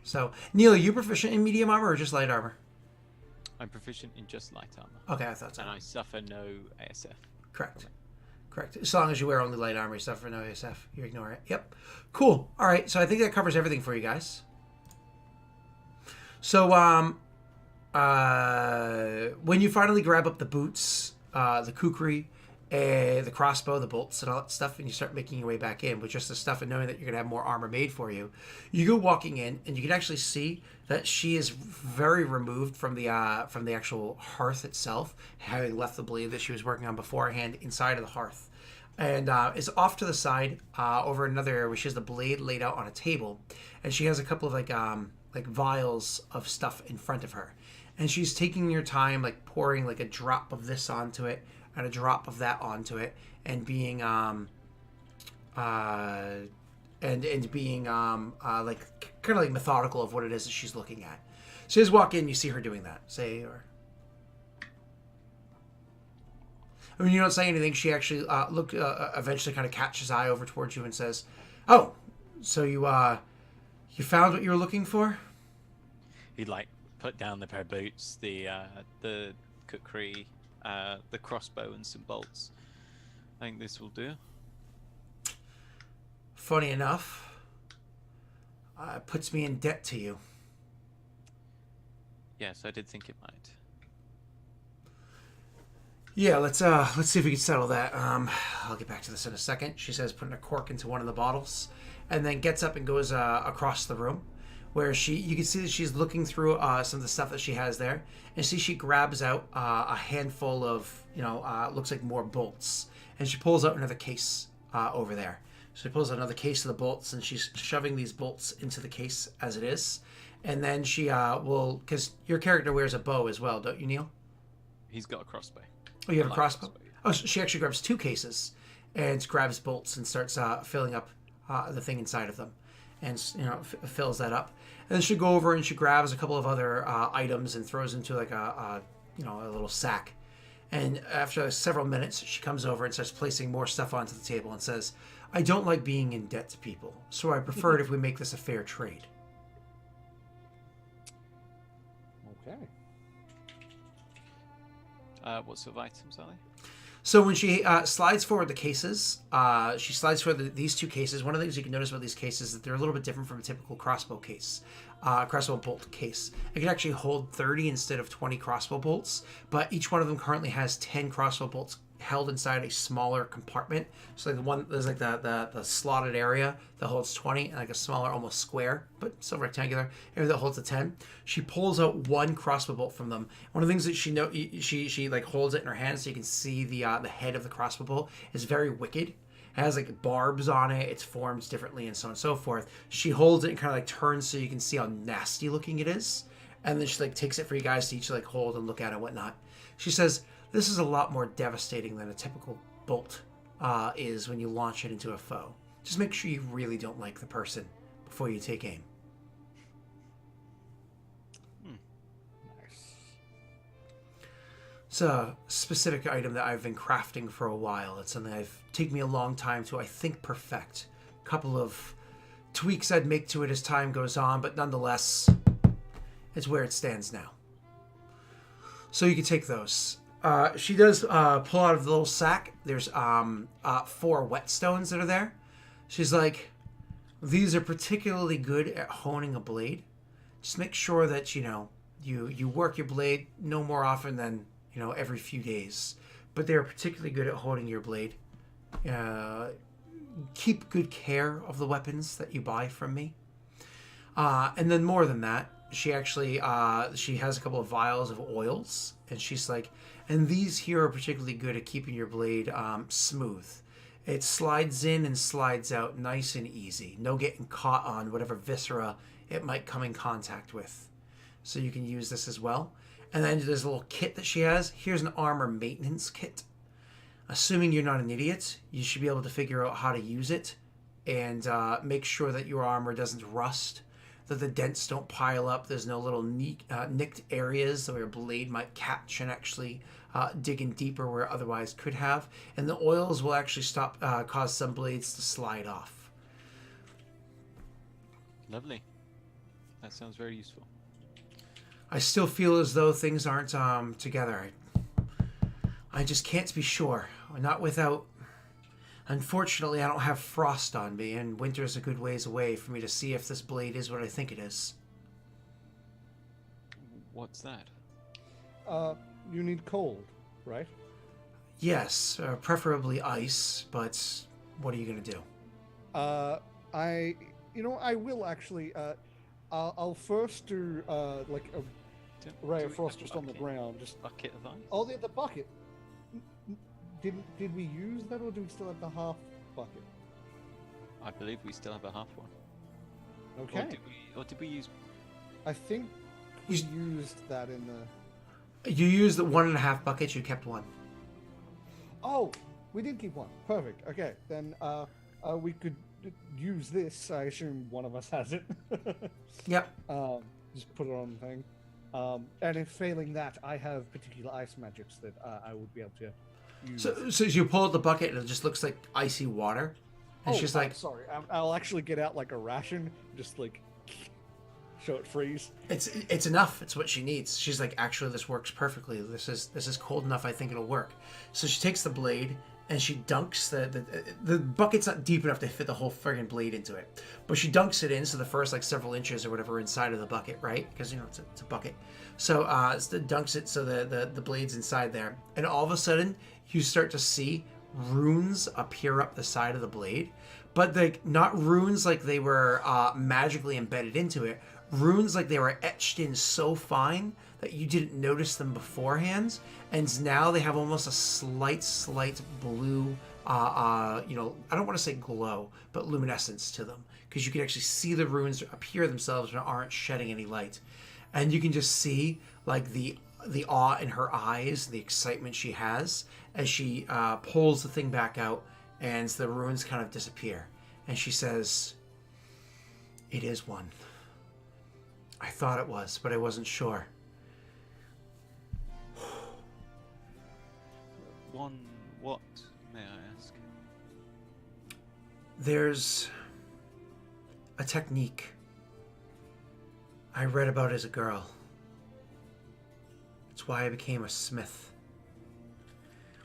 A: So, Neil, are you proficient in medium armor or just light armor?
C: I'm proficient in just light armor.
A: Okay, I thought so.
C: And I suffer no ASF.
A: Correct. As long as you wear only light armor, you suffer no ASF. You ignore it. Yep. Cool. All right. So I think that covers everything for you guys. So when you finally grab up the boots, the kukri, the crossbow, the bolts, and all that stuff, and you start making your way back in with just the stuff and knowing that you're gonna have more armor made for you, you go walking in, and you can actually see that she is very removed from the actual hearth itself, having left the blade that she was working on beforehand inside of the hearth, and is off to the side over another area where she has the blade laid out on a table, and she has a couple of like vials of stuff in front of her, and she's taking your time, like pouring like a drop of this onto it and a drop of that onto it, and being being like kind of like methodical of what it is that she's looking at. So you just walk in, you see her doing that. I mean, you don't say anything. She actually eventually kind of catches eye over towards you and says, "Oh, so you found what you were looking for?"
C: He'd like put down the pair of boots, the kukri, the crossbow, and some bolts. I think this will do.
A: Funny enough, it puts me in debt to you.
C: Yes, I did think it might.
A: Yeah, let's see if we can settle that. I'll get back to this in a second. She says, putting a cork into one of the bottles, and then gets up and goes across the room, where you can see that she's looking through some of the stuff that she has there, and see she grabs out a handful of looks like more bolts, and she pulls out another case over there. So she pulls out another case of the bolts, and she's shoving these bolts into the case as it is, and then she will, because your character wears a bow as well, don't you, Neil?
C: He's got a crossbow.
A: Oh, you have a crossbow? Oh, so she actually grabs 2 cases and grabs bolts and starts filling up the thing inside of them, and fills that up. And then she go over and she grabs a couple of other items and throws into like a little sack. And after several minutes, she comes over and starts placing more stuff onto the table and says, "I don't like being in debt to people, so I prefer it if we make this a fair trade."
B: Okay.
C: What sort of items are they?
A: So when she slides forward the cases, she slides forward these two cases. One of the things you can notice about these cases is that they're a little bit different from a typical crossbow case, crossbow bolt case. It can actually hold 30 instead of 20 crossbow bolts, but each one of them currently has 10 crossbow bolts held inside a smaller compartment. So like the one there's like the slotted area that holds 20 and like a smaller almost square but still rectangular area that holds the 10. She pulls out one crossbow bolt from them. One of the things that she like holds it in her hand so you can see the head of the crossbow bolt is very wicked. It has like barbs on it, it's formed differently and so on and so forth. She holds it and kind of like turns so you can see how nasty looking it is, and then she like takes it for you guys to each like hold and look at and whatnot. She says, "This is a lot more devastating than a typical bolt is when you launch it into a foe. Just make sure you really don't like the person before you take aim."
B: Nice.
A: It's a specific item that I've been crafting for a while. It's something I've taken me a long time to, I think, perfect. A couple of tweaks I'd make to it as time goes on, but nonetheless, it's where it stands now. So you can take those. She does pull out of the little sack. There's 4 whetstones that are there. She's like, "These are particularly good at honing a blade. Just make sure that, you work your blade no more often than, every few days. But they're particularly good at honing your blade. Keep good care of the weapons that you buy from me." And then more than that, she actually she has a couple of vials of oils, and she's like, "And these here are particularly good at keeping your blade smooth. It slides in and slides out nice and easy. No getting caught on whatever viscera it might come in contact with. So you can use this as well." And then there's a little kit that she has. Here's an armor maintenance kit. Assuming you're not an idiot, you should be able to figure out how to use it and make sure that your armor doesn't rust, that the dents don't pile up. There's no little nicked areas where your blade might catch and actually dig in deeper where it otherwise could have. And the oils will actually cause some blades to slide off.
C: Lovely. That sounds very useful.
A: I still feel as though things aren't together. I just can't be sure. Not without... Unfortunately, I don't have frost on me, and winter's a good ways away for me to see if this blade is what I think it is.
C: What's that?
B: You need cold, right?
A: Yes, preferably ice, but what are you going to do?
B: I will actually. I'll first do like a ray of frost just on the ground. Just
C: bucket of ice.
B: Oh, the bucket. Did we use that, or do we still have the half bucket?
C: I believe we still have a half one.
B: Okay.
C: Or did we use?
B: I think we used that in the.
A: You used the 1.5 buckets. You kept one.
B: Oh, we did keep one. Perfect. Okay, then we could use this. I assume one of us has it.
A: Yep.
B: Just put it on the thing. And if failing that, I have particular ice magics that I would be able to use.
A: So you pull out the bucket and it just looks like icy water. And she's like,
B: sorry, I'll actually get out like a ration, just like show it freeze.
A: It's enough. It's what she needs. She's like, "Actually, this works perfectly. This is cold enough. I think it'll work." So she takes the blade and she dunks the bucket's not deep enough to fit the whole friggin' blade into it, but she dunks it in, so the first like several inches or whatever inside of the bucket, right? Because it's a bucket. So dunks it so the blade's inside there, and all of a sudden you start to see runes appear up the side of the blade, but like not runes like they were magically embedded into it. Runes like they were etched in so fine that you didn't notice them beforehand, and now they have almost a slight blue, I don't want to say glow, but luminescence to them, because you can actually see the runes appear themselves and aren't shedding any light, and you can just see like the awe in her eyes, the excitement she has as she pulls the thing back out, and the runes kind of disappear, and she says, "It is one. I thought it was, but I wasn't sure."
C: One what, may I ask?
A: There's a technique I read about as a girl. It's why I became a smith.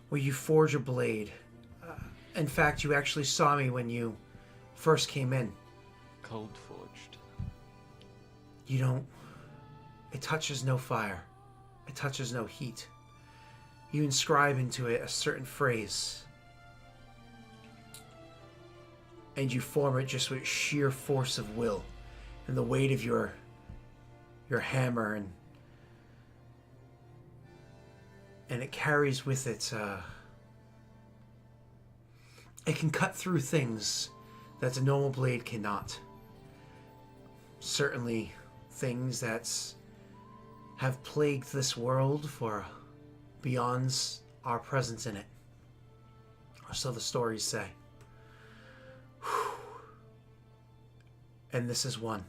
A: where you forge a blade. In fact, you actually saw me when you first came in.
C: Cold forged.
A: You don't... It touches no fire. It touches no heat. You inscribe into it a certain phrase. And you form it just with sheer force of will and the weight of your hammer, and it carries with it it can cut through things that a normal blade cannot. Certainly things that have plagued this world for beyond our presence in it, or so the stories say. And this is one.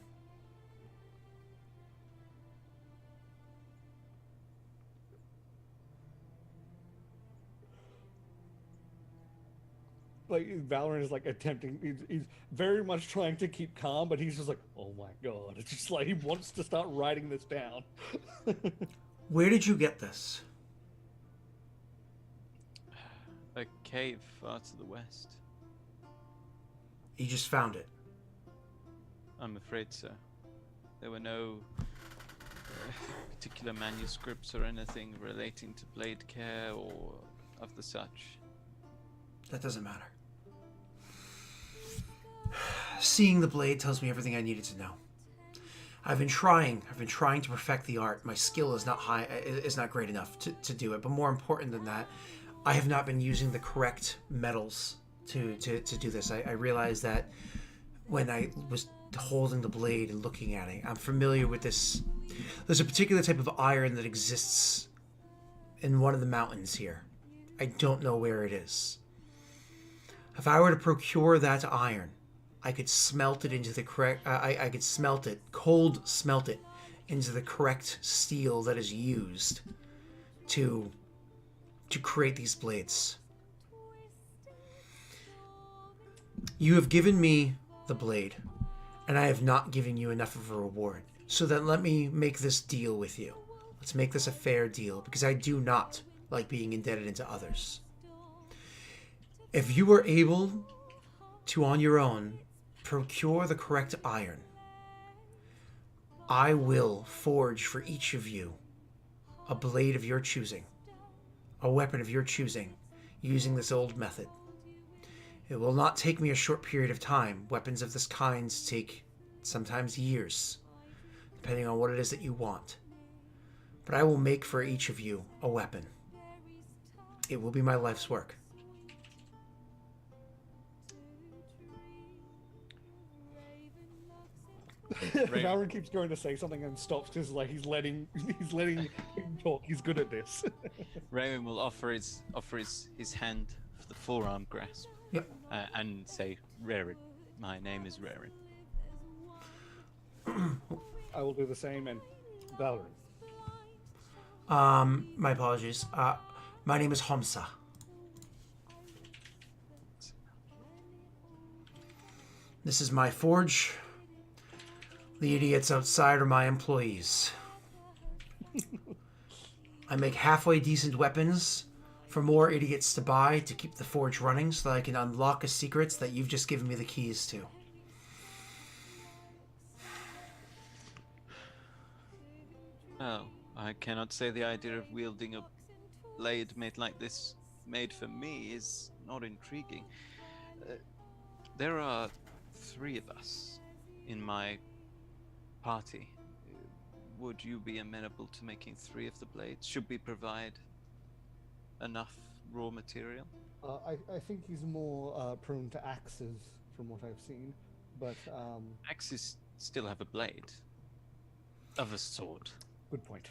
B: Like Valorant is like attempting. He's very much trying to keep calm, but he's just like, "Oh my god!" It's just like he wants to start writing this down.
A: Where did you get this?
C: A cave far to the west.
A: You just found it.
C: I'm afraid so. There were no particular manuscripts or anything relating to blade care or of the such.
A: That doesn't matter. Seeing the blade tells me everything I needed to know. I've been trying to perfect the art. My skill is not great enough to do it. But more important than that, I have not been using the correct metals to do this. I realized that when I was holding the blade and looking at it. I'm familiar with this. There's a particular type of iron that exists in one of the mountains here. I don't know where it is. If I were to procure that iron, I could smelt it into the correct... I could smelt it, cold smelt it, into the correct steel that is used to create these blades. You have given me the blade, and I have not given you enough of a reward. So then let me make this deal with you. Let's make this a fair deal, because I do not like being indebted into others. If you were able to, on your own, procure the correct iron, I will forge for each of you a blade of your choosing, a weapon of your choosing, using this old method. It will not take me a short period of time. Weapons of this kind take sometimes years, depending on what it is that you want. But I will make for each of you a weapon. It will be my life's work.
B: Valorant keeps going to say something and stops because like he's letting him talk. He's good at this.
C: Raymond will offer his hand for the forearm grasp.
A: Yep.
C: And say, Rarin. My name is Rarin.
B: I will do the same, and Valorant.
A: My apologies. My name is Homsa. This is my forge. The idiots outside are my employees. I make halfway decent weapons for more idiots to buy to keep the forge running so that I can unlock a secret that you've just given me the keys to.
C: Oh, I cannot say the idea of wielding a blade made like this, made for me, is not intriguing. There are 3 of us in my party. Would you be amenable to making 3 of the blades? Should we provide enough raw material?
B: I think he's more prone to axes from what I've seen, but
C: Axes still have a blade of a sword.
B: good point.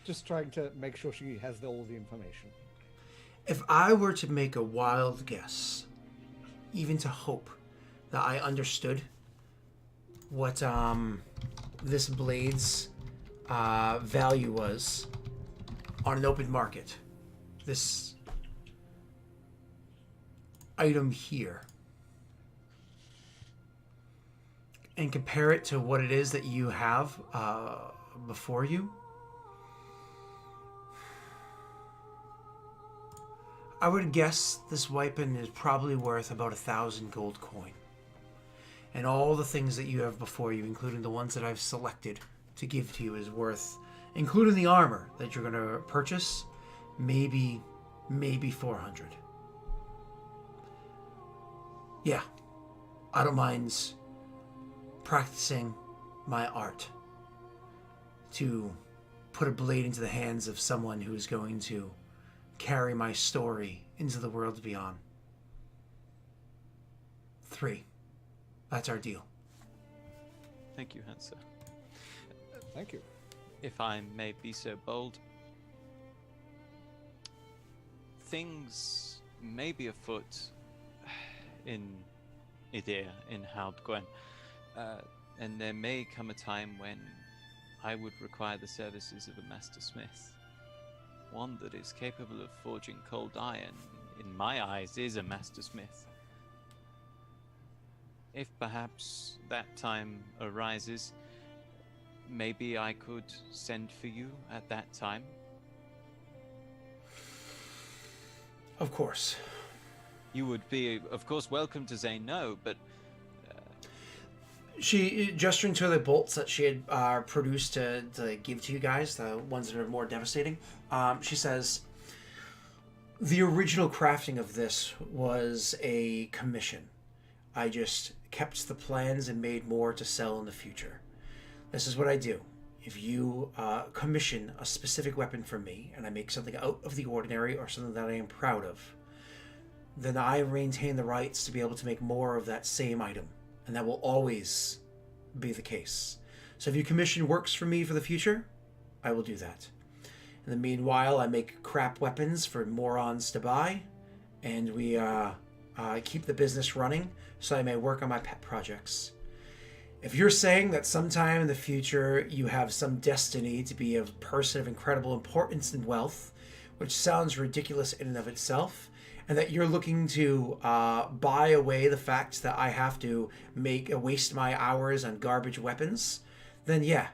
B: Just trying to make sure she has all the information.
A: If I were to make a wild guess, even to hope that I understood what this blade's value was on an open market, this item here, and compare it to what it is that you have before you, I would guess this weapon is probably worth about 1,000 gold coin. And all the things that you have before you, including the ones that I've selected to give to you, is worth, including the armor that you're going to purchase, maybe 400. Yeah, I don't mind practicing my art to put a blade into the hands of someone who is going to carry my story into the world beyond. 3. That's our deal.
C: Thank you, Hansa.
B: Thank you.
C: If I may be so bold, things may be afoot in Idir, in Haldgwen, and there may come a time when I would require the services of a master smith. One that is capable of forging cold iron, in my eyes, is a master smith. If perhaps that time arises, maybe I could send for you at that time.
A: Of course.
C: You would be, of course, welcome to say no, but...
A: She, gesturing to the bolts that she had produced to give to you guys, the ones that are more devastating, she says, the original crafting of this was a commission. I just kept the plans and made more to sell in the future. This is what I do. If you commission a specific weapon for me, and I make something out of the ordinary or something that I am proud of, then I maintain the rights to be able to make more of that same item. And that will always be the case. So if you commission works for me for the future, I will do that. In the meanwhile, I make crap weapons for morons to buy, and we keep the business running so I may work on my pet projects. If you're saying that sometime in the future you have some destiny to be a person of incredible importance and wealth, which sounds ridiculous in and of itself, and that you're looking to buy away the fact that I have to waste my hours on garbage weapons, then yeah,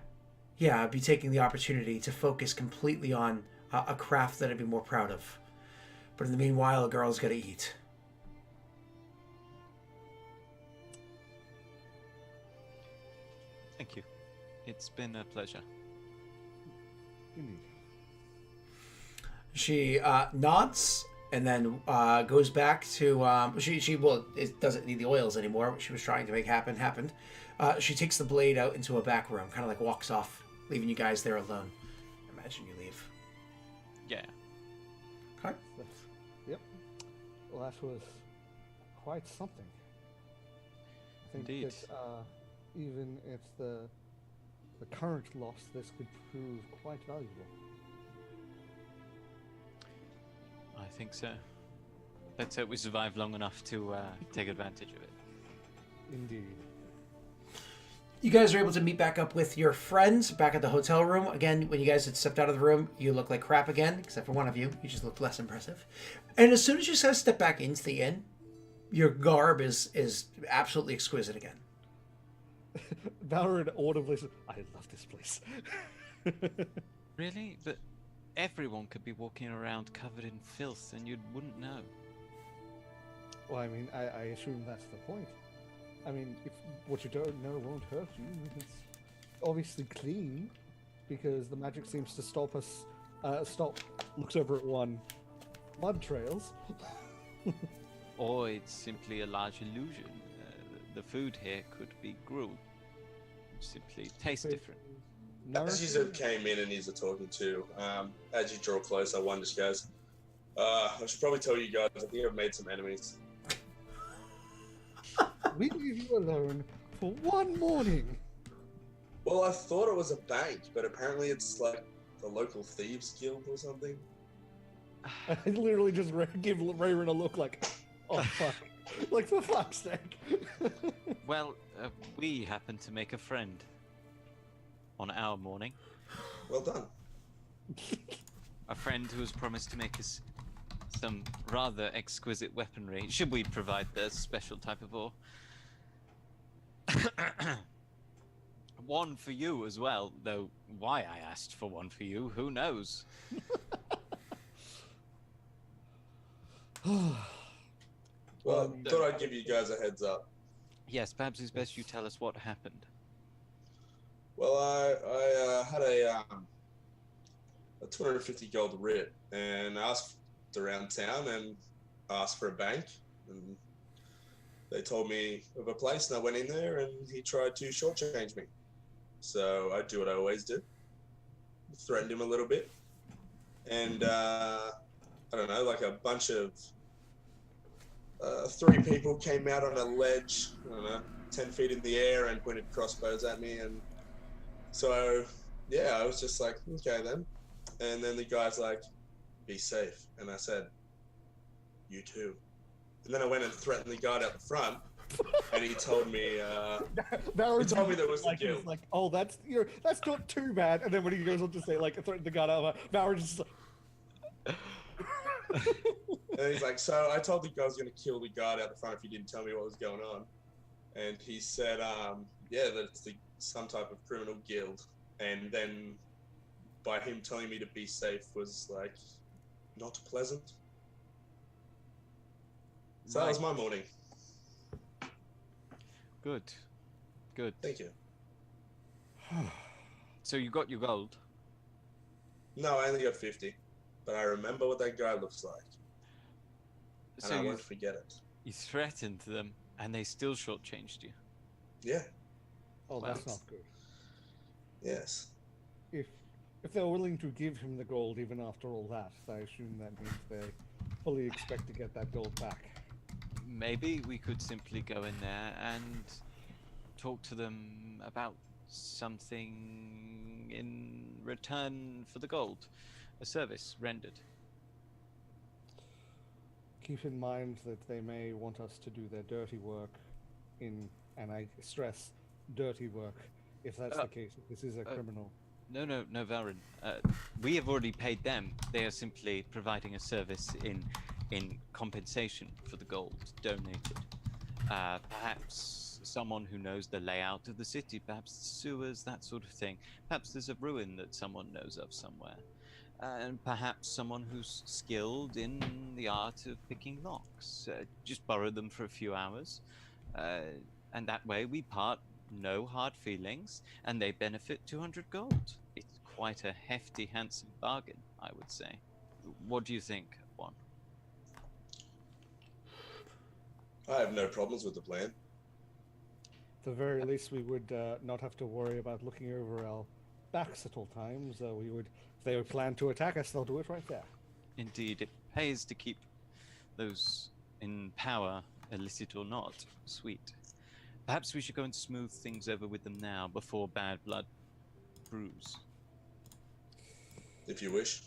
A: I'd be taking the opportunity to focus completely on a craft that I'd be more proud of. But in the meanwhile, a girl's got to eat.
C: Thank you. It's been a pleasure.
B: Indeed.
A: She nods and then goes back to she it doesn't need the oils anymore. What she was trying to make happened. She takes the blade out into a back room, kind of like walks off, leaving you guys there alone. Imagine you leave.
C: Yeah.
A: Okay.
B: Yep. Well, that was quite something. I think
C: Indeed.
B: that even at the current loss, this could prove quite valuable.
C: I think so. Let's hope we survive long enough to take advantage of it.
B: Indeed.
A: You guys are able to meet back up with your friends back at the hotel room. Again, when you guys had stepped out of the room, you look like crap again, except for one of you. You just looked less impressive. And as soon as you guys step back into the inn, your garb is absolutely exquisite again.
B: Valorant audibly says, I love this place.
C: Really? But everyone could be walking around covered in filth and you wouldn't know.
B: Well, I mean, I assume that's the point. I mean, if what you don't know won't hurt you, it's obviously clean, because the magic seems to stop us, looks over at one, mud trails.
C: Or it's simply a large illusion. The food here could be gruel. Simply tastes different.
D: As you came in and he's talking to, as you draw closer, one just goes, I should probably tell you guys, I think I've made some enemies.
B: We leave you alone for one morning.
D: Well, I thought it was a bank, but apparently it's like the local thieves guild or something.
B: I literally just give Rayron a look like, oh fuck. Like, for fuck's sake.
C: Well, we happen to make a friend on our morning.
D: Well done.
C: A friend who has promised to make us some rather exquisite weaponry, should we provide the special type of ore. One for you as well, though why I asked for one for you, who knows?
D: Well, thought I'd give you guys a heads up.
C: Yes, perhaps it's best you tell us what happened.
D: Well, I had a 250 gold writ and asked around town and asked for a bank, and they told me of a place, and I went in there, and he tried to shortchange me. So I do what I always do, threatened him a little bit, and I don't know, like a bunch of 3 people came out on a ledge, I don't know, 10 feet in the air and pointed crossbows at me, and so yeah, I was just like, okay then. And then the guy's like, be safe, and I said, you too. And then I went and threatened the guard out the front, and he told me, he told me there was
B: like,
D: a guild.
B: he's like, oh, that's not too bad. And then when he goes on to say, like, threaten the guard out, Valor's just like...
D: And he's like, so I told the guy I was going to kill the guard out the front if he didn't tell me what was going on. And he said, yeah, that it's some type of criminal guild. And then by him telling me to be safe was like not pleasant. So that was my morning.
C: Good. Good.
D: Thank you.
C: So you got your gold.
D: No, I only got 50. But I remember what that guy looks like. And
C: So
D: I
C: you,
D: won't forget it.
C: you threatened them, and they still shortchanged you.
D: Yeah.
B: Oh,
C: Wow.
B: that's not good.
D: Yes.
B: If they're willing to give him the gold even after all that, I assume that means they fully expect to get that gold back.
C: Maybe we could simply go in there and talk to them about something in return for the gold, a service rendered.
B: Keep in mind that they may want us to do their dirty work and I stress, dirty work, if that's the case. If this is a criminal.
C: No, Valrin. We have already paid them. They are simply providing a service in compensation for the gold donated. Perhaps someone who knows the layout of the city, perhaps sewers, that sort of thing. Perhaps there's a ruin that someone knows of somewhere. And perhaps someone who's skilled in the art of picking locks. Just borrow them for a few hours. And that way we part no hard feelings, and they benefit 200 gold. It's quite a hefty, handsome bargain, I would say. What do you think, Juan?
D: I have no problems with the plan.
B: At the very least, we would not have to worry about looking over our backs at all times. We would, if they would plan to attack us, they'll do it right there.
C: Indeed, it pays to keep those in power, illicit or not, sweet. Perhaps we should go and smooth things over with them now before bad blood brews.
D: If you wish.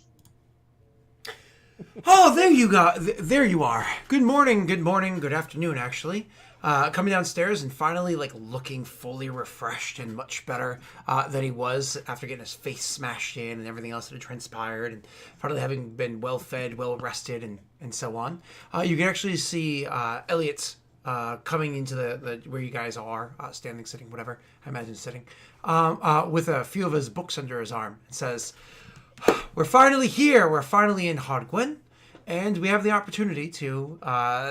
A: Oh, there you go. There you are. Good morning, good afternoon, actually. Coming downstairs and finally, like, looking fully refreshed and much better than he was after getting his face smashed in and everything else that had transpired, and finally having been well fed, well rested, and so on. You can actually see Elliot coming into the where you guys are, standing, sitting, whatever, I imagine sitting, with a few of his books under his arm, and says, "We're finally here. We're finally in Hodgwyn, and we have the opportunity to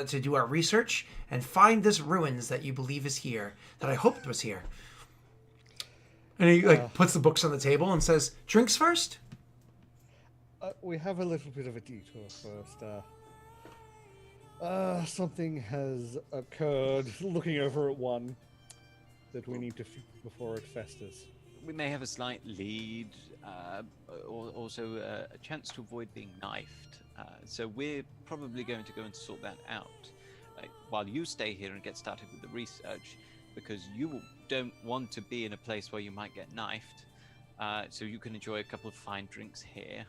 A: do our research and find this ruins that you believe is here, that I hoped was here." And he puts the books on the table and says, "Drinks first?"
B: We have a little bit of a detour first. Something has occurred, looking over at one, that we need to fix before it festers.
C: We may have a slight lead, or also a chance to avoid being knifed. So we're probably going to go and sort that out. While you stay here and get started with the research, because you don't want to be in a place where you might get knifed. So you can enjoy a couple of fine drinks here,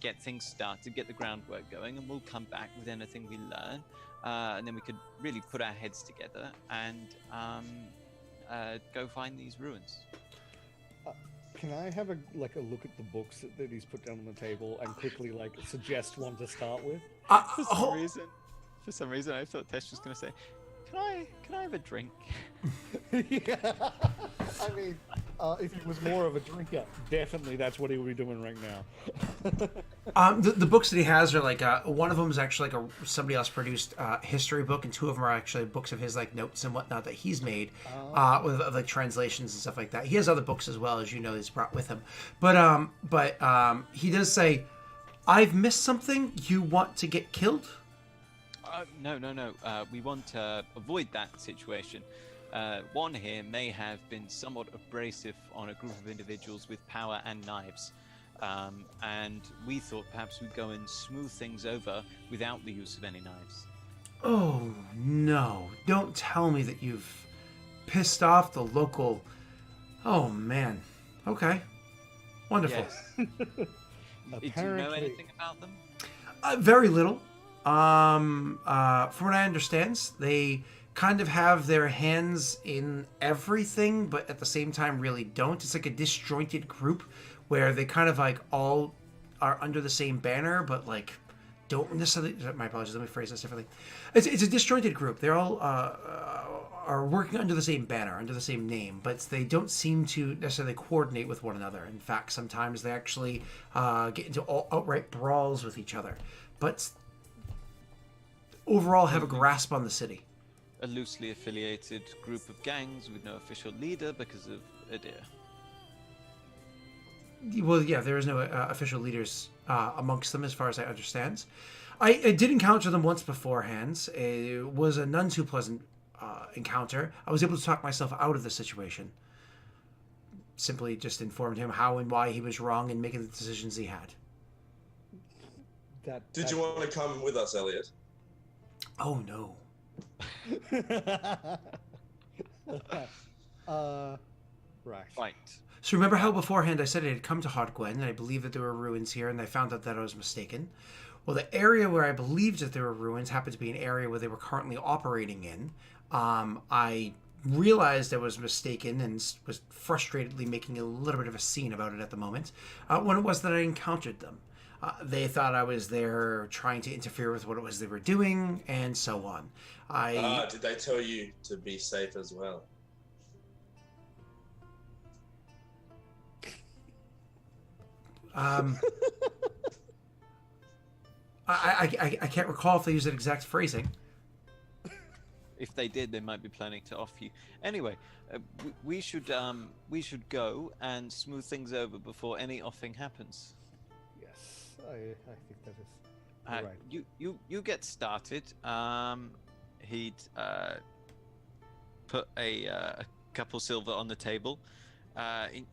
C: get things started, get the groundwork going, and we'll come back with anything we learn. And then we could really put our heads together and go find these ruins.
B: Can I have a look at the books that he's put down on the table and quickly suggest one to start with?
C: For some reason, I thought Tesh was going to say, Can I have a drink?
B: Yeah. I mean, if he was more of a drinker, definitely that's what he would be doing right now.
A: The books that he has are like one of them is actually like somebody else produced history book, and two of them are actually books of his like notes and whatnot that he's made with like translations and stuff like that. He has other books as well, as you know, he's brought with him. But he does say, "I've missed something. You want to get killed?"
C: No. We want to avoid that situation. One here may have been somewhat abrasive on a group of individuals with power and knives. And we thought perhaps we'd go and smooth things over without the use of any knives.
A: Oh, no. Don't tell me that you've pissed off the local... Oh, man. Okay. Wonderful.
C: Yes. Do you know anything about them?
A: Very little. From what I understand, they kind of have their hands in everything, but at the same time really don't. It's like a disjointed group where they kind of like all are under the same banner, but like don't necessarily... My apologies, let me phrase this differently. It's a disjointed group. They're all are working under the same banner, under the same name, but they don't seem to necessarily coordinate with one another. In fact, sometimes they actually get into outright brawls with each other. But overall have a grasp on the city.
C: A loosely affiliated group of gangs with no official leader because of Idir.
A: Well, yeah, there is no official leaders amongst them, as far as I understand. I did encounter them once beforehand. It was a none too pleasant encounter. I was able to talk myself out of the situation. Simply just informed him how and why he was wrong in making the decisions he had.
D: Did you want to come with us, Elliot?
A: Oh, no.
B: Right.
A: So remember how beforehand I said I had come to Hardgwen, and I believed that there were ruins here, and I found out that I was mistaken? Well, the area where I believed that there were ruins happened to be an area where they were currently operating in. I realized I was mistaken and was frustratedly making a little bit of a scene about it at the moment when it was that I encountered them. They thought I was there trying to interfere with what it was they were doing, and so on.
D: Did they tell you to be safe as well?
A: I can't recall if they used that exact phrasing.
C: If they did, they might be planning to off you. Anyway, we should go and smooth things over before any offing happens.
B: Yes, I think that is right.
C: You get started. He'd put a couple silver on the table.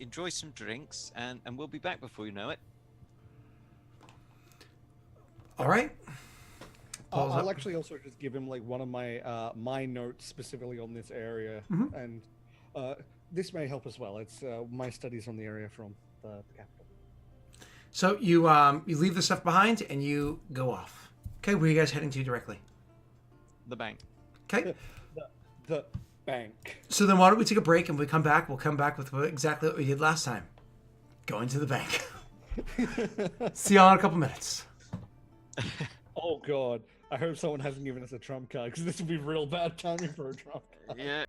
C: Enjoy some drinks, and we'll be back before you know it.
A: All right.
B: I'll actually also just give him like one of my notes specifically on this area, and this may help as well. It's my studies on the area from the capital.
A: So you leave the stuff behind and you go off. Okay, where are you guys heading to directly?
C: The bank.
A: Okay.
B: The bank.
A: So then why don't we take a break, and when we come back, we'll come back with exactly what we did last time. Going to the bank. See y'all in a couple minutes.
B: Oh god, I hope someone hasn't given us a trump card, because this would be real bad timing for a trump card.
C: Yeah.